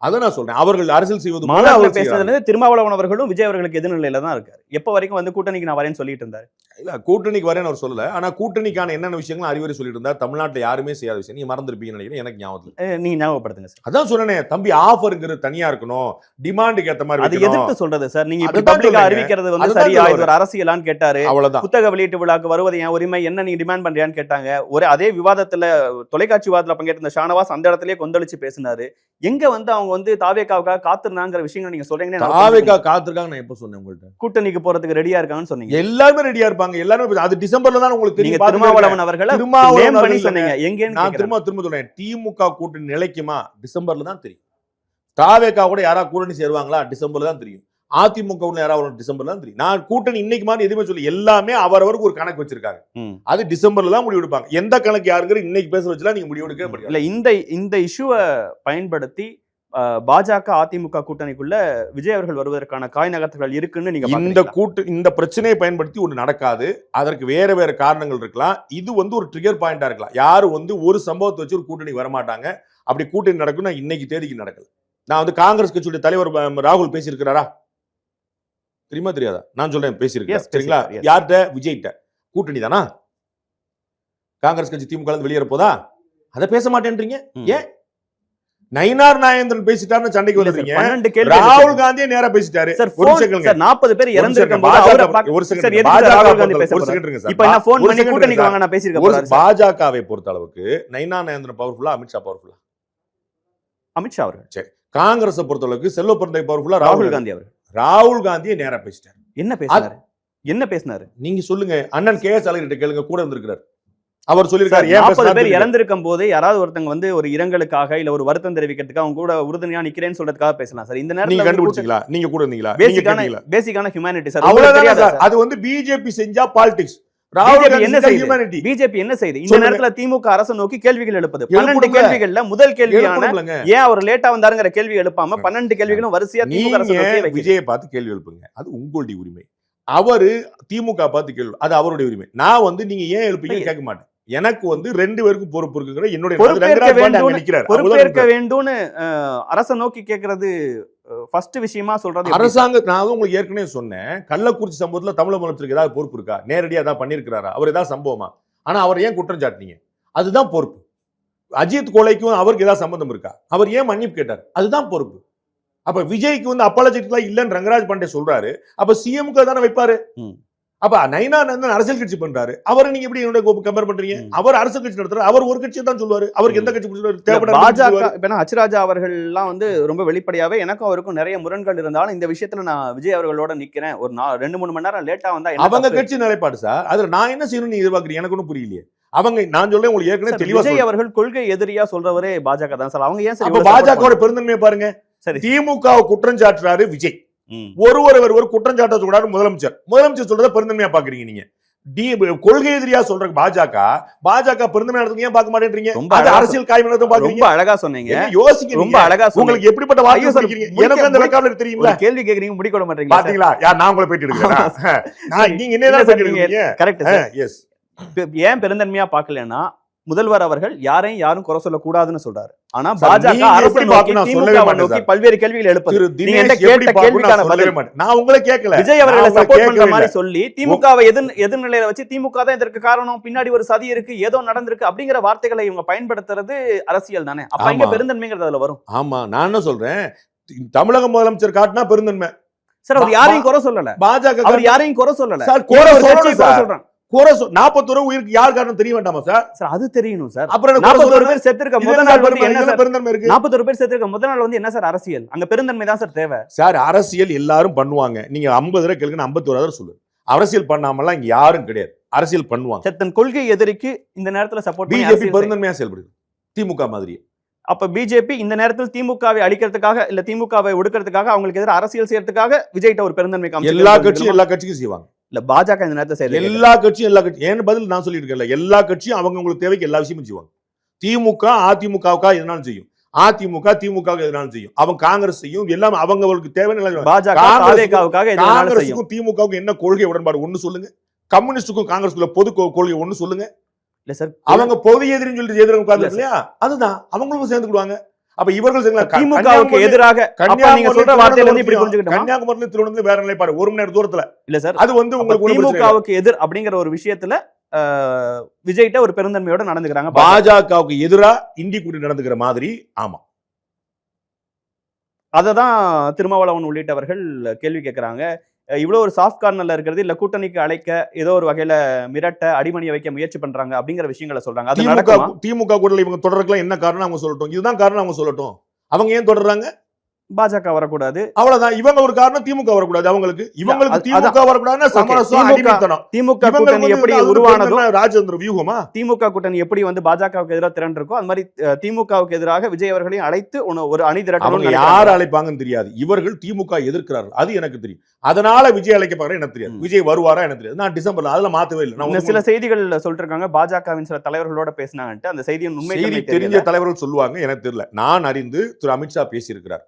அதான் நான் சொல்றேன். அவர்கள் அரசியல் செய்வது மாநாட்டில் பேசுனதுல திருமாவளவன் அவர்களும் விஜய் அவர்களுக்கு எதிர்நிலையில தான் இருக்காரு. எப்ப வரைக்கும் வந்து கூட்டணிக்கு நான் வரேன்னு சொல்லிட்டு இருந்தாரு. இல்ல, கூட்டணிக்கு வரேன்னு அவர் சொல்லல. ஆனா கூட்டணிக்கான என்னென்ன விஷயங்களும் அறிவுரை சொல்லிட்டு இருந்தார். தமிழ்நாட்டில் யாருமே செய்யாத விஷயம். நீங்க மறந்துருப்பீங்கன்னு நினைக்கிறேன். எனக்கு ஞாபகத்துல நீங்க ஞாபகப்படுத்துங்க சார். அதான் சொன்னேன். தம்பி ஆஃபருங்கிறது தனியா இருக்கணும், டிமாண்டுக்கு ஏத்த மாதிரி. அது எதிர்த்து சொல்றது சார். நீங்க இப்படி பப்ளிக்கா அறிவிக்கிறது வந்து சரியா? இது ஒரு அரசியலான்னு கேட்டாரு. அவ்வளவுதான். புத்தக வெளியீட்டு விழாக்கு வருவது என் உரிமை, என்ன நீங்க டிமாண்ட் பண்றியான்னு கேட்டாங்க. ஒரு அதே விவாதத்துல தொலைக்காட்சி விவாதத்துல பங்கேற்ற ஷானவாஸ் அந்த இடத்துலயே கொந்தளிச்சு பேசினாரு. எங்க வந்து அவங்க வந்து தாவேகாவுக்காக காத்திருந்தாங்கிற விஷயங்கள் நீங்க சொல்றீங்க. தாவேகா காத்திருக்காங்க. நான் எப்ப சொன்னேன் உங்கள்ட்ட? கூட்டணிக்கு போறதுக்கு ரெடியா இருக்காங்கன்னு சொன்னீங்க. எல்லாரும் ரெடியா இருப்பாங்க. எல்லாரும் அது டிசம்பர்ல தான் உங்களுக்கு தெரியும். திருமாவளவன் அவர்களை நேம் பண்ணி சொன்னீங்க. எங்க? நான் திரும்ப சொல்றேன். திமுக கூட்டணி நிலைக்குமா டிசம்பர்ல தான் தெரியும். தாவேகா கூட யாரா கூட்டணி சேருவாங்களா டிசம்பர்ல தான் தெரியும். அதிமுக யாராவது டிசம்பர்ல தான் தெரியும். நான் கூட்டணி இன்னைக்கு மாதிரி எதுவுமே சொல்லி எல்லாமே அவரவருக்கு ஒரு கணக்கு வச்சிருக்காங்க. அது டிசம்பர்ல தான் முடிவு எடுப்பாங்க. எந்த கணக்கு யாருங்கிற இன்னைக்கு பேச வச்சுலாம் நீங்க முடிவு எடுக்க முடியாது. இல்ல, இந்த இஷ்யூவை பயன்படுத்தி பாஜக அதிமுக கூட்டணிக்குள்ள விஜய் அவர்கள் வருவதற்கான காய் நகர்த்தல்கள் இருக்குன்னு நீங்க இந்த பிரச்சனையை பயன்படுத்தி ஒண்ணு நடக்காது. அதற்கு வேற வேற காரணங்கள் இருக்கலாம். இது வந்து ஒரு ட்ரிகர் பாயிண்டா இருக்கலாம். யாரும் வந்து ஒரு சம்பவத்தை வச்சு ஒரு கூட்டணி வரமாட்டாங்க. அப்படி கூட்டணி நடக்கும்னா இன்னைக்கு தேதிக்கு நடக்கல. நான் வந்து காங்கிரஸ் கட்சியுடைய தலைவர் ராகுல் பேசியிருக்கிறாரா? தெரியுமா தெரியாதா? நான் சொல்றேன் பேசியிருக்கேன். சரிங்களா? யார்கிட்ட? விஜய்கிட்ட. கூட்டணி தானா? காங்கிரஸ் கட்சி திமுக வெளியேற போதா? அதை பேச மாட்டேன்றீங்க. ஏன்? நயினார் நாகேந்திரன் பேசிட்டாருன்னு சண்டைக்கு வந்துறீங்க. ராகுல் காந்தியே நேரா பேசிட்டாரு. ஒரு செகண்ட் 40 பேர் இறந்திருக்கும் போது ஒரு செகண்ட் ராகுல் காந்தி பேசுறாரு. இப்போ என்ன ஃபோன் பண்ணி கூட்டணிக்கு வாங்க நான் பேசிருக்கேன். பாஜகவை பொறுத்த அளவுக்கு நயினார் நாகேந்திரன் பவர்ஃபுல்லா, அமித்ஷா பவர்ஃபுல்லா? அமித்ஷா அவர்கள். சரி, காங்கிரஸ் பொறுத்த அளவுக்கு செல்வ பிறந்தகை பவர்ஃபுல்லா, ராகுல் காந்தி அவர்கள். ராகுல் காந்தியே நேரா பேசிட்டாரு. என்ன பேசினாரு நீங்க சொல்லுங்க. அண்ணன் கே எஸ் அழகிரி கேளுங்க, கூட இருந்திருக்கிறார். அவர் சொல்லிருக்காரு 40 பேர் இறந்திருக்கும் போது யாராவது ஒருத்தங்க வந்து ஒரு இரங்கலுக்காக இல்ல ஒரு வருத்தம் தெரிவிக்கிறதுக்காக அவங்க கூட உறுதுணையா நிக்கிறேன்னு சொல்றதுக்காக பேசலாம் சார். இந்த நேரத்துல நீங்க கண்டுபிடிச்சீங்களா? நீங்க கூட இருந்தீங்களா? பேசிக்கான ஹியூமனிட்டி சார். அவ்வளவுதான். அது வந்து பிஜேபி செஞ்சா பாலிடிக்ஸ். பிஜேபி என்ன செய்யுது இந்த நேரத்துல? திமுக அரசு நோக்கி கேள்விகள் எழுப்புது. 12 கேள்விகள்ல முதல் கேள்வியான ஏன் அவர் லேட்டா வந்தாருங்கிற கேள்வி எழுப்பாம 12 கேள்விகளும் வரிசையா திமுக அரசு நோக்கி விஜயை பார்த்து கேள்வி எழுப்புங்க. அது உங்களுடைய உரிமை. அவரு திமுக பார்த்து கேள்வி, அது அவருடைய உரிமை. நான் வந்து நீங்க ஏன் எழுப்பீங்க கேட்க மாட்டேன். எனக்கு வந்து 2 பேருக்கும் பொறுப்பு இருக்குங்கிற என்னுடைய பொறுப்பேற்க வேண்டும்னு அரசை நோக்கி கேட்கறது ஃபர்ஸ்ட் விஷயமா சொல்றது. அரசாங்க நான் உங்களுக்கு ஏற்கனவே சொன்னேன், கள்ளக்குறிச்சி சம்பவத்துல தமிழக முதலமைச்சருக்கு ஏதாவது பொறுப்பு இருக்கா? நேரடியா ஏதாவது பண்ணிருக்கிறாரா? அவர் ஏதாவது சம்பவமா? ஆனா அவர் ஏன் குற்றம் சாட்டினீங்க? அதுதான் பொறுப்பு. அஜித் கொலைக்கும் அவருக்கு ஏதாவது சம்பந்தம் இருக்கா? அவர் ஏன் மன்னிப்பு கேட்டார்? அதுதான் பொறுப்பு. அப்ப விஜய்க்கு வந்து அப்பாலஜிக்கலாம் இல்லன்னு ரங்கராஜ் பாண்டே சொல்றாரு. அப்ப சிஎம்க்கு தானே வைப்பாரு. அப்ப நயினார் நாகேந்திரன் அரசியல் கட்சி பண்றாரு. அவரை நீங்க எப்படி என்னோட கம்பேர் பண்றீங்க? அவர் அரசியல் கட்சி நடத்துறாரு. அவர் ஒரு கட்சியை தான் சொல்லுவாரு. அவருக்கு எந்த கட்சி பாஜக இப்ப ஹச்ராஜா அவர்கள் எல்லாம் வந்து ரொம்ப வெளிப்படையாவே எனக்கும் அவருக்கும் நிறைய முரண்கள் இருந்தாலும் இந்த விஷயத்துல நான் விஜய் அவர்களோட நிக்கிறேன். ஒரு 2-3 மணி நேரம் லேட்டா வந்தா அவங்க கட்சி நிலைப்பாடு சார். அதுல நான் என்ன செய்யணும் நீ எதிர்பார்க்கறீங்க? எனக்கு ஒன்றும் புரியலையே. அவங்க நான் சொல்றேன் உங்களுக்கு ஏற்கனவே தெளிவா விஜய் அவர்கள் கொள்கை எதிரியா சொல்றவரே பாஜக தான் சார். அவங்க ஏன் சார் பாஜக பெருந்தன்மையை பாருங்க. சரி, திமுக குற்றம் சாட்டுறாரு விஜய். ஒரு குற்றம் சாட்ட சொல்றாரு முதலமைச்சர் சொல்றத பெருந்தன்மையா பாக்குறீங்க நீங்க. கொள்கை எதிரியா சொல்ற பாஜக பெருந்தன்மையா ஏன் பார்க்க மாட்டேன்றீங்க? அரசியல் காய்மனத்தை பாக்குறீங்க. ரொம்ப அழகா சொன்னீங்க. யோசிக்க ரொம்ப அழகா. உங்களுக்கு எப்படிப்பட்ட வாய்ப்பு சொல்றீங்க? எனக்கு அந்த ரெக்கார்ட்ல தெரியுமா? கேள்வி கேக்குறீங்க முடிக்க விட மாட்டீங்க. பாத்தீங்களா? நான் உங்களை பேட்டி எடுக்கிறேன். நீங்க என்ன பேட்டி எடுக்கிறீங்க? கரெக்ட். எஸ். ஏன் பெருந்தன்மையா பார்க்கலன்னா முதல்வர் அவர்கள் யாரையும் யாரும் குறை சொல்ல கூடாதுன்னு சொல்றாரு. ஆனா பாஜக அரசு நோக்கி பல்வேறு கேள்விகள் எழுப்புது. நீங்க என்ன கேட்ட கேள்விக்கான பதில் நான் உங்களை கேட்கல. விஜய் அவர்களை சப்போர்ட் பண்ற மாதிரி சொல்லி திமுகவை எதிர்நிலையில வச்சு திமுக தான் இதற்கு காரணம், பின்னாடி ஒரு சதி இருக்கு, ஏதோ நடந்திருக்கு அப்படிங்கிற வார்த்தைகளை இவங்க பயன்படுத்துறது அரசியல் தானே. அப்ப இங்க பெருந்தன்மைங்கிறது அதுல வரும். ஆமா, நான் என்ன சொல்றேன், தமிழக முதலமைச்சர் காட்டினா பெருந்தன்மை சார். அவர் யாரையும் குறை சொல்லல. பாஜக அவர் யாரையும் குறை சொல்லல சார். குறை சொல்றாங்க. 41 உயிருக்கு யார் காரணம் தெரிய வேண்டாமா சார்? சார் அது தெரியணும் சார். அப்புறம் 41 பேர் செத்துருக்க முதல் நாள் வந்து என்ன சார் பெருந்தன்மை இருக்கு? 41 பேர் செத்துருக்க முதல் நாள் வந்து என்ன சார் அரசியல்? அங்க பெருந்தன்மை தான் சார் தேவை. சார் அரசியல் எல்லாரும் பண்ணுவாங்க. நீங்க 50 தடவை கேளுங்க, 51 தடவை சொல்லு. அரசியல் பண்ணாமலாம் இங்க யாரும் கிடையாது. அரசியல் பண்ணுவாங்க. தன் கொள்கை எதிரிக்கு இந்த நேரத்துல சப்போர்ட் பண்ணி பிஜேபி பெருந்தன்மையா செயல்படுது திமுக மாதிரி. அப்ப பிஜேபி இந்த நேரத்தில் திமுகவை அழிக்கிறதுக்காக இல்ல திமுகவை ஒடுக்கிறதுக்காக அவங்களுக்கு எதிராக அரசியல் செய்யறதுக்காக விஜய்கிட்ட ஒரு பெருந்தன்மை காமிச்சு எல்லா கட்சியும் செய்வாங்க. இல்ல பாஜக இந்த நேரத்தை செய்யல. எல்லா கட்சியும் ஏன்னு பதில் நான் சொல்லிட்டு இருக்கேன். எல்லா கட்சியும் அவங்க உங்களுக்கு தேவைக்கு எல்லா விஷயமும் செய்வாங்க. திமுக அதிமுகவுக்காக எதனாலும் செய்யும். அதிமுக திமுகவுக்கு எதனாலும் செய்யும். அவங்க காங்கிரஸ் செய்யும். எல்லாம் அவங்களுக்கு தேவையான பாஜக காங்கிரஸுக்கும் திமுகவுக்கும் என்ன கொள்கை உடன்பாடு ஒண்ணு சொல்லுங்க. கம்யூனிஸ்டுக்கும் காங்கிரஸ்க்குள்ள பொது கொள்கை ஒண்ணு சொல்லுங்க. இல்ல சார், அவங்க பொது எதிரின்னு சொல்லிட்டு எதிர்க்க உட்கார்ந்து இல்லையா? அதுதான் அவங்களும் சேர்ந்துக்குவாங்க. அப்ப இவர்கள் திமுகவுக்கு எதிராக நீங்க சொல்ற வார்த்தையில இருந்து இப்படி புரிஞ்சுக்கிட்டோம். கன்னியாகுமரியில திருவனந்தபுரம் வேற நிலைப்பாடு 1 மணி நேரம் தூரத்துல இல்ல சார். அது வந்து உங்களுக்கு திமுகவுக்கு எதிர் அப்படிங்கிற ஒரு விஷயத்துல விஜய்கிட்ட ஒரு பெருந்தன்மையோட நடந்துக்கிறாங்க. பாஜகவுக்கு எதிரா இந்தி கூட்டி நடந்துக்கிற மாதிரி. ஆமா, அததான் திருமாவளவன் உள்ளிட்டவர்கள் கேள்வி கேட்கிறாங்க. இவ்வளவு ஒரு சாஃப்ட் கார்னர்ல இருக்கிறது இல்ல கூட்டணிக்கு அழைக்க ஏதோ ஒரு வகையில மிரட்ட அடிமணியை வைக்க முயற்சி பண்றாங்க அப்படிங்கிற விஷயங்களை சொல்றாங்க. அது நடக்குமா? திமுக கூட இவங்க தொடர்றதுலாம் என்ன காரணம் அவங்க சொல்லட்டும். இதுதான் காரணம் அவங்க சொல்லட்டும். அவங்க ஏன் தொடர்றாங்க? பாஜக வரக்கூடாது, அவ்வளவுதான். இவங்க ஒரு காரணம், திமுக வரக்கூடாது. இவங்களுக்கு திமுக வரக்கூடாதுன்னா சமரசம், அடிமைத்தனம். திமுக கூட்டணி எப்படி உருவானதோ ராஜேந்திர வியூகமா திமுக கூட்டணி எப்படி வந்து பாஜகவுக்கு எதிராக திரண்டு இருக்கோ அது மாதிரி திமுகவுக்கு எதிராக விஜய் அவர்களையும் அழைத்து ஒரு அணி திரட்டணும். யார் அழைப்பாங்கன்னு தெரியாது. இவர்கள் திமுக எதிர்க்கிறார்கள், அது எனக்கு தெரியும். அதனால விஜய் அழைக்க பாக்குறேன் எனக்கு தெரியாது. விஜய் வருவாரா எனக்கு தெரியாது. நான் டிசம்பர்ல அதுல மாத்தவே இல்லை. சில செய்திகள் சொல்லிட்டு இருக்காங்க பாஜகவின் சில தலைவர்களோட பேசினாங்கன்ட்டு. அந்த செய்தியின் உண்மை தெரிஞ்ச தலைவர்கள் சொல்லுவாங்க, எனக்கு தெரியல. நான் அறிந்து திரு அமித்ஷா பேசியிருக்கிறார்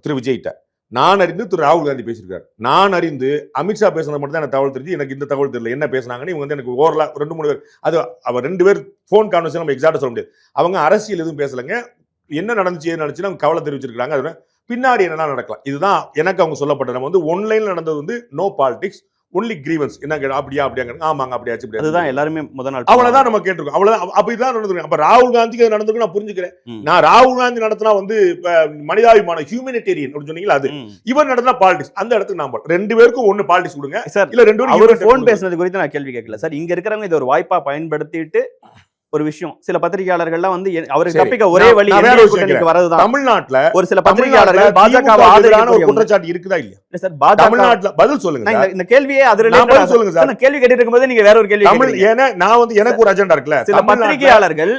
திரு விஜய்கிட்ட. நான் அறிந்து திரு ராகுல் காந்தி பேசியிருக்காரு. நான் அறிந்து அமித்ஷா பேசுனது மட்டும் தான் எனக்கு தகவல் தெரிஞ்சு. எனக்கு இந்த தகவல் தெரியல என்ன பேசினாங்கன்னு. இவங்க வந்து எனக்கு ஓரலா 2-3 பேர் அது அவர் 2 பேர் போன் கான்வர்சேஷன் நம்ம எக்ஸாக்டா சொல்ல முடியாது. அவங்க அரசியல் எதுவும் பேசலங்க. என்ன நடந்துச்சு ஏது நடந்துச்சுன்னு அவங்க கவலை தெரிவிச்சிருக்காங்க. அதோட பின்னாடி என்னென்ன நடக்கலாம் இதுதான் எனக்கு அவங்க சொல்லப்பட்ட. நம்ம வந்து ஒன்லைன்ல நடந்தது வந்து நோ பாலிடிக்ஸ், ஒன்லி கிரீவன்ஸ் என்ன அப்படியா அப்படியாங்க, ஆமாங்க அப்படியாச்சு அப்படியா, அதுதான் எல்லாருமே முதல் நாள் அவ்வளவுதான் நம்ம கேட்டிருக்கோம். அவ்வளவுதான், அப்படிதான் நடந்திருக்கு. அப்ப ராகுல் காந்திக்கு அது நடந்திருக்கு, நான் புரிஞ்சுக்கிறேன். நான் ராகுல் காந்தி நடத்தினா வந்து மனிதாபிமான ஹியூமனிடேரியன் அப்படின்னு சொன்னீங்களா, அது இவர் நடத்தினா பாலிடிக்ஸ். அந்த இடத்துக்கு நான் ரெண்டு பேருக்கும் ஒண்ணு பாலிடிக்ஸ் கொடுங்க சார். இல்ல ரெண்டு அவர் பேரும் போன் பேசுனது குறித்து நான் கேள்வி கேட்கல சார். இங்க இருக்கிறவங்க இது ஒரு வாய்ப்பா பயன்படுத்திட்டு ஒரு விஷயம், சில பத்திரிகையாளர்கள்லாம் வந்து அவருக்கு தப்பிக்க ஒரே வழி கூட்டணிக்கு வரதுதான். தமிழ்நாட்டுல ஒரு சில பத்திரிகையாளர்கள் பாஜக ஆதரவான ஒரு குற்றச்சாட்டு இருக்குதா இல்லையா சார்? தமிழ்நாட்டுல பதில் சொல்லுங்க. இந்த கேள்வியே அது சொல்லுங்க சார். கேள்வி கேட்டு இருக்கும்போது நீங்க வேற ஒரு கேள்வி ஏன்னா நான் வந்து எனக்கு ஒரு அஜெண்டா இருக்குல்ல. சில பத்திரிகையாளர்கள்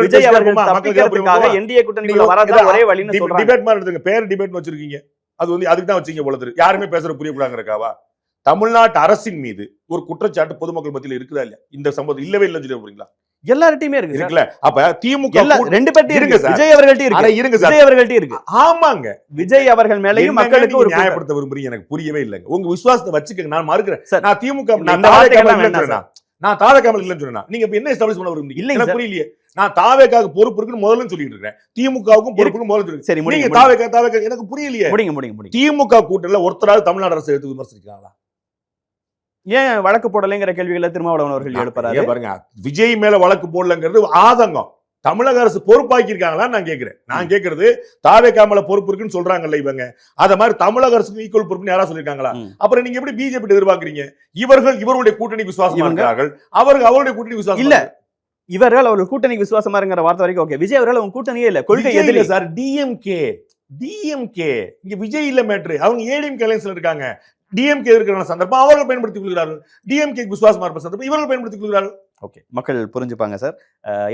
விஜய் அவர்கள் தப்பிக்கிறதுக்காக என்டிஏ கூட்டணிக்குள்ள வரதா ஒரே வழின்னு சொல்றாங்க. டிபேட் மாதிரி எடுத்துங்க, பேர் டிபேட் வச்சிருக்கீங்க, அது வந்து அதுக்கு தான் வச்சீங்க போல தெரியுது. யாருமே பேசுற புரியக்கூடாதுங்கறக்காவா? தமிழ்நாட்டு அரசின் மீது ஒரு குற்றச்சாட்டு பொதுமக்கள் மத்தியில் இருக்குதா இல்லையா? இந்த சம்பவம் இல்லவே இல்லைன்னு சொல்லி போறீங்களா? எல்லார்ட்டையுமே இருக்குல்ல. அப்ப திமுக ரெண்டு பேர்ட்டி இருக்கு சார். விஜய் அவர்கள்ட்ட இருக்கு, இருங்க சார். விஜய் அவர்கள்ட்ட இருக்கு. ஆமாங்க, விஜய் அவர்கள் மேலயும் மக்களுக்கு ஒரு நியாயப்படுத்த விரும்புறீங்க, எனக்கு புரியவே இல்லைங்க. உங்க விசுவாசத்தை வச்சுக்கங்க, நான் மறுக்கிறேன். நான் திமுக நான் தாவேக்காமல் இல்லைன்னு சொன்னா நீங்க என்ன எஸ்டாப்லிஷ் பண்ண விரும்புறீங்க? எனக்கு புரியலையே. நான் தாவேக்காக பொறுப்பு இருக்குன்னு முதல்ல சொல்லிட்டு இருக்கேன், திமுகவுக்கும் பொறுப்புன்னு முதல்ல சொல்லிட்டு. சரி, நீங்க தாவேக்கா எனக்கு புரியலையே. முடிங்க. திமுக கூட்டணியில ஒருத்தராவது தமிழ்நாடு அரசு எடுத்து விமர்சிக்கிறாங்களா? ஏன் வழக்கு போடலைங்கிற கேள்விகளை திருமாவளவன் அவர்கள் எழுப்புறாரு. பாருங்க, விஜய் மேல வழக்கு போடலங்கிறது ஆதங்கம். தமிழக அரசு பொறுப்பாக்கி இருக்காங்களா நான் கேட்கிறேன். நான் கேட்கறது தாவேக்கா மேல பொறுப்பு இருக்குன்னு சொல்றாங்கல்ல இவங்க, அத மாதிரி தமிழக அரசுக்கு ஈக்குவல் பொறுப்புன்னு யாரா சொல்லிருக்காங்களா? அப்புறம் நீங்க எப்படி பிஜேபி எதிர்பார்க்கறீங்க? இவர்களுடைய கூட்டணி விசுவாசமா இருக்கிறார்கள், அவருடைய கூட்டணி விசுவாசம் இல்ல. இவர்கள் அவர்கள் கூட்டணி விசுவாசமா இருக்கிற வார்த்தை வரைக்கும் ஓகே. விஜய் அவர்கள் அவங்க கூட்டணியே இல்ல, கொள்கை எதிரி சார். டிஎம்கே இங்க விஜய் இல்ல மேட்ரு, அவங்க ஏடிஎம்கே அலைன்ஸ்ல இருக்காங்க. டிஎம்கே இருக்கிற சந்தர்ப்பம் அவர்கள் பயன்படுத்திக் கொள்கிறார்கள், டிஎம்கே விசுவாசமா இருப்ப சந்தர்ப்பம் இவர்கள் பயன்படுத்திக் கொள்கிறார்கள். ஓகே, மக்கள் புரிஞ்சுப்பாங்க சார்.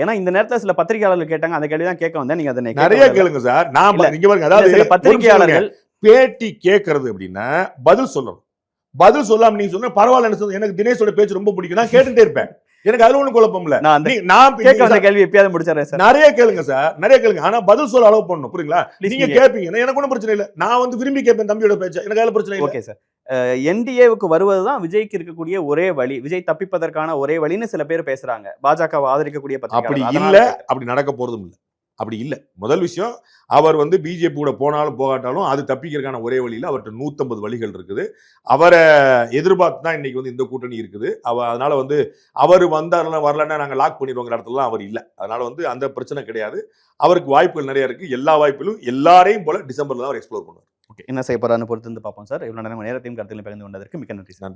ஏன்னா இந்த நேரத்துல சில பத்திரிகையாளர்கள் கேட்டாங்க, அந்த கேள்வி தான் கேட்க வந்தேன். நீங்க அதை நிறைய கேளுங்க சார். நான் இங்க பாருங்க, அதாவது சில பத்திரிகையாளர்கள் பேட்டி கேட்கறது அப்படின்னா பதில் சொல்லணும். பதில் சொல்லாம நீங்க சொன்ன பரவாயில்ல, எனக்கு தினேஷோட பேச்சு ரொம்ப பிடிக்கும், நான் கேட்டுட்டே இருப்பேன். எனக்கு அதுல ஒண்ணு குழப்பம் இல்ல. நான் கேட்க வந்த கேள்வி எப்பயாவது முடிச்சிடுறேன் சார். நிறைய கேளுங்க சார், நிறைய கேளுங்க. ஆனா பதில் சொல்ல அளவு பண்ணணும், புரியுங்களா? நீங்க கேட்பீங்க, எனக்கு ஒன்றும் பிரச்சனை இல்ல. நான் வந்து விரும்பி கேட்பேன் தம்பியோட பேச்ச, எனக்கு அதுல பிரச்சனை இல்ல. Okay sir. என்டிஏவுக்கு வருவதுதான் விஜய்க்கு இருக்கக்கூடிய ஒரே வழி, விஜய் தப்பிப்பதற்கான ஒரே வழின்னு சில பேர் பேசுறாங்க. பாஜகவை ஆதரிக்கக்கூடிய அப்படி இல்ல, அப்படி நடக்க போறதும் இல்ல. அப்படி இல்ல. முதல் விஷயம், அவர் வந்து பிஜேபி கூட போனாலும் போகாட்டாலும் அது தப்பிக்கிறதுக்கான ஒரே வழியில் அவர்கிட்ட 150 வழிகள் இருக்குது. அவரை எதிர்பார்த்து தான் இன்னைக்கு வந்து இந்த கூட்டணி இருக்குது. அதனால வந்து அவர் வந்தாருன்னா வரலன்னா நாங்கள் லாக் பண்ணிடுவோங்கிற இடத்துலலாம் அவர் இல்லை. அதனால வந்து அந்த பிரச்சனை கிடையாது. அவருக்கு வாய்ப்புகள் நிறைய இருக்கு. எல்லா வாய்ப்பிலும் எல்லாரையும் போல டிசம்பர்ல தான் அவர் எக்ஸ்ப்ளோர் பண்ணுவார். ஓகே, என்ன செய்ய போறான்னு பொறுத்து வந்து பார்ப்போம் சார். இவ்வளவு நேரத்தையும் கருத்தில் பகிர்ந்து கொண்டதற்கு மிக்க நன்றி சார்.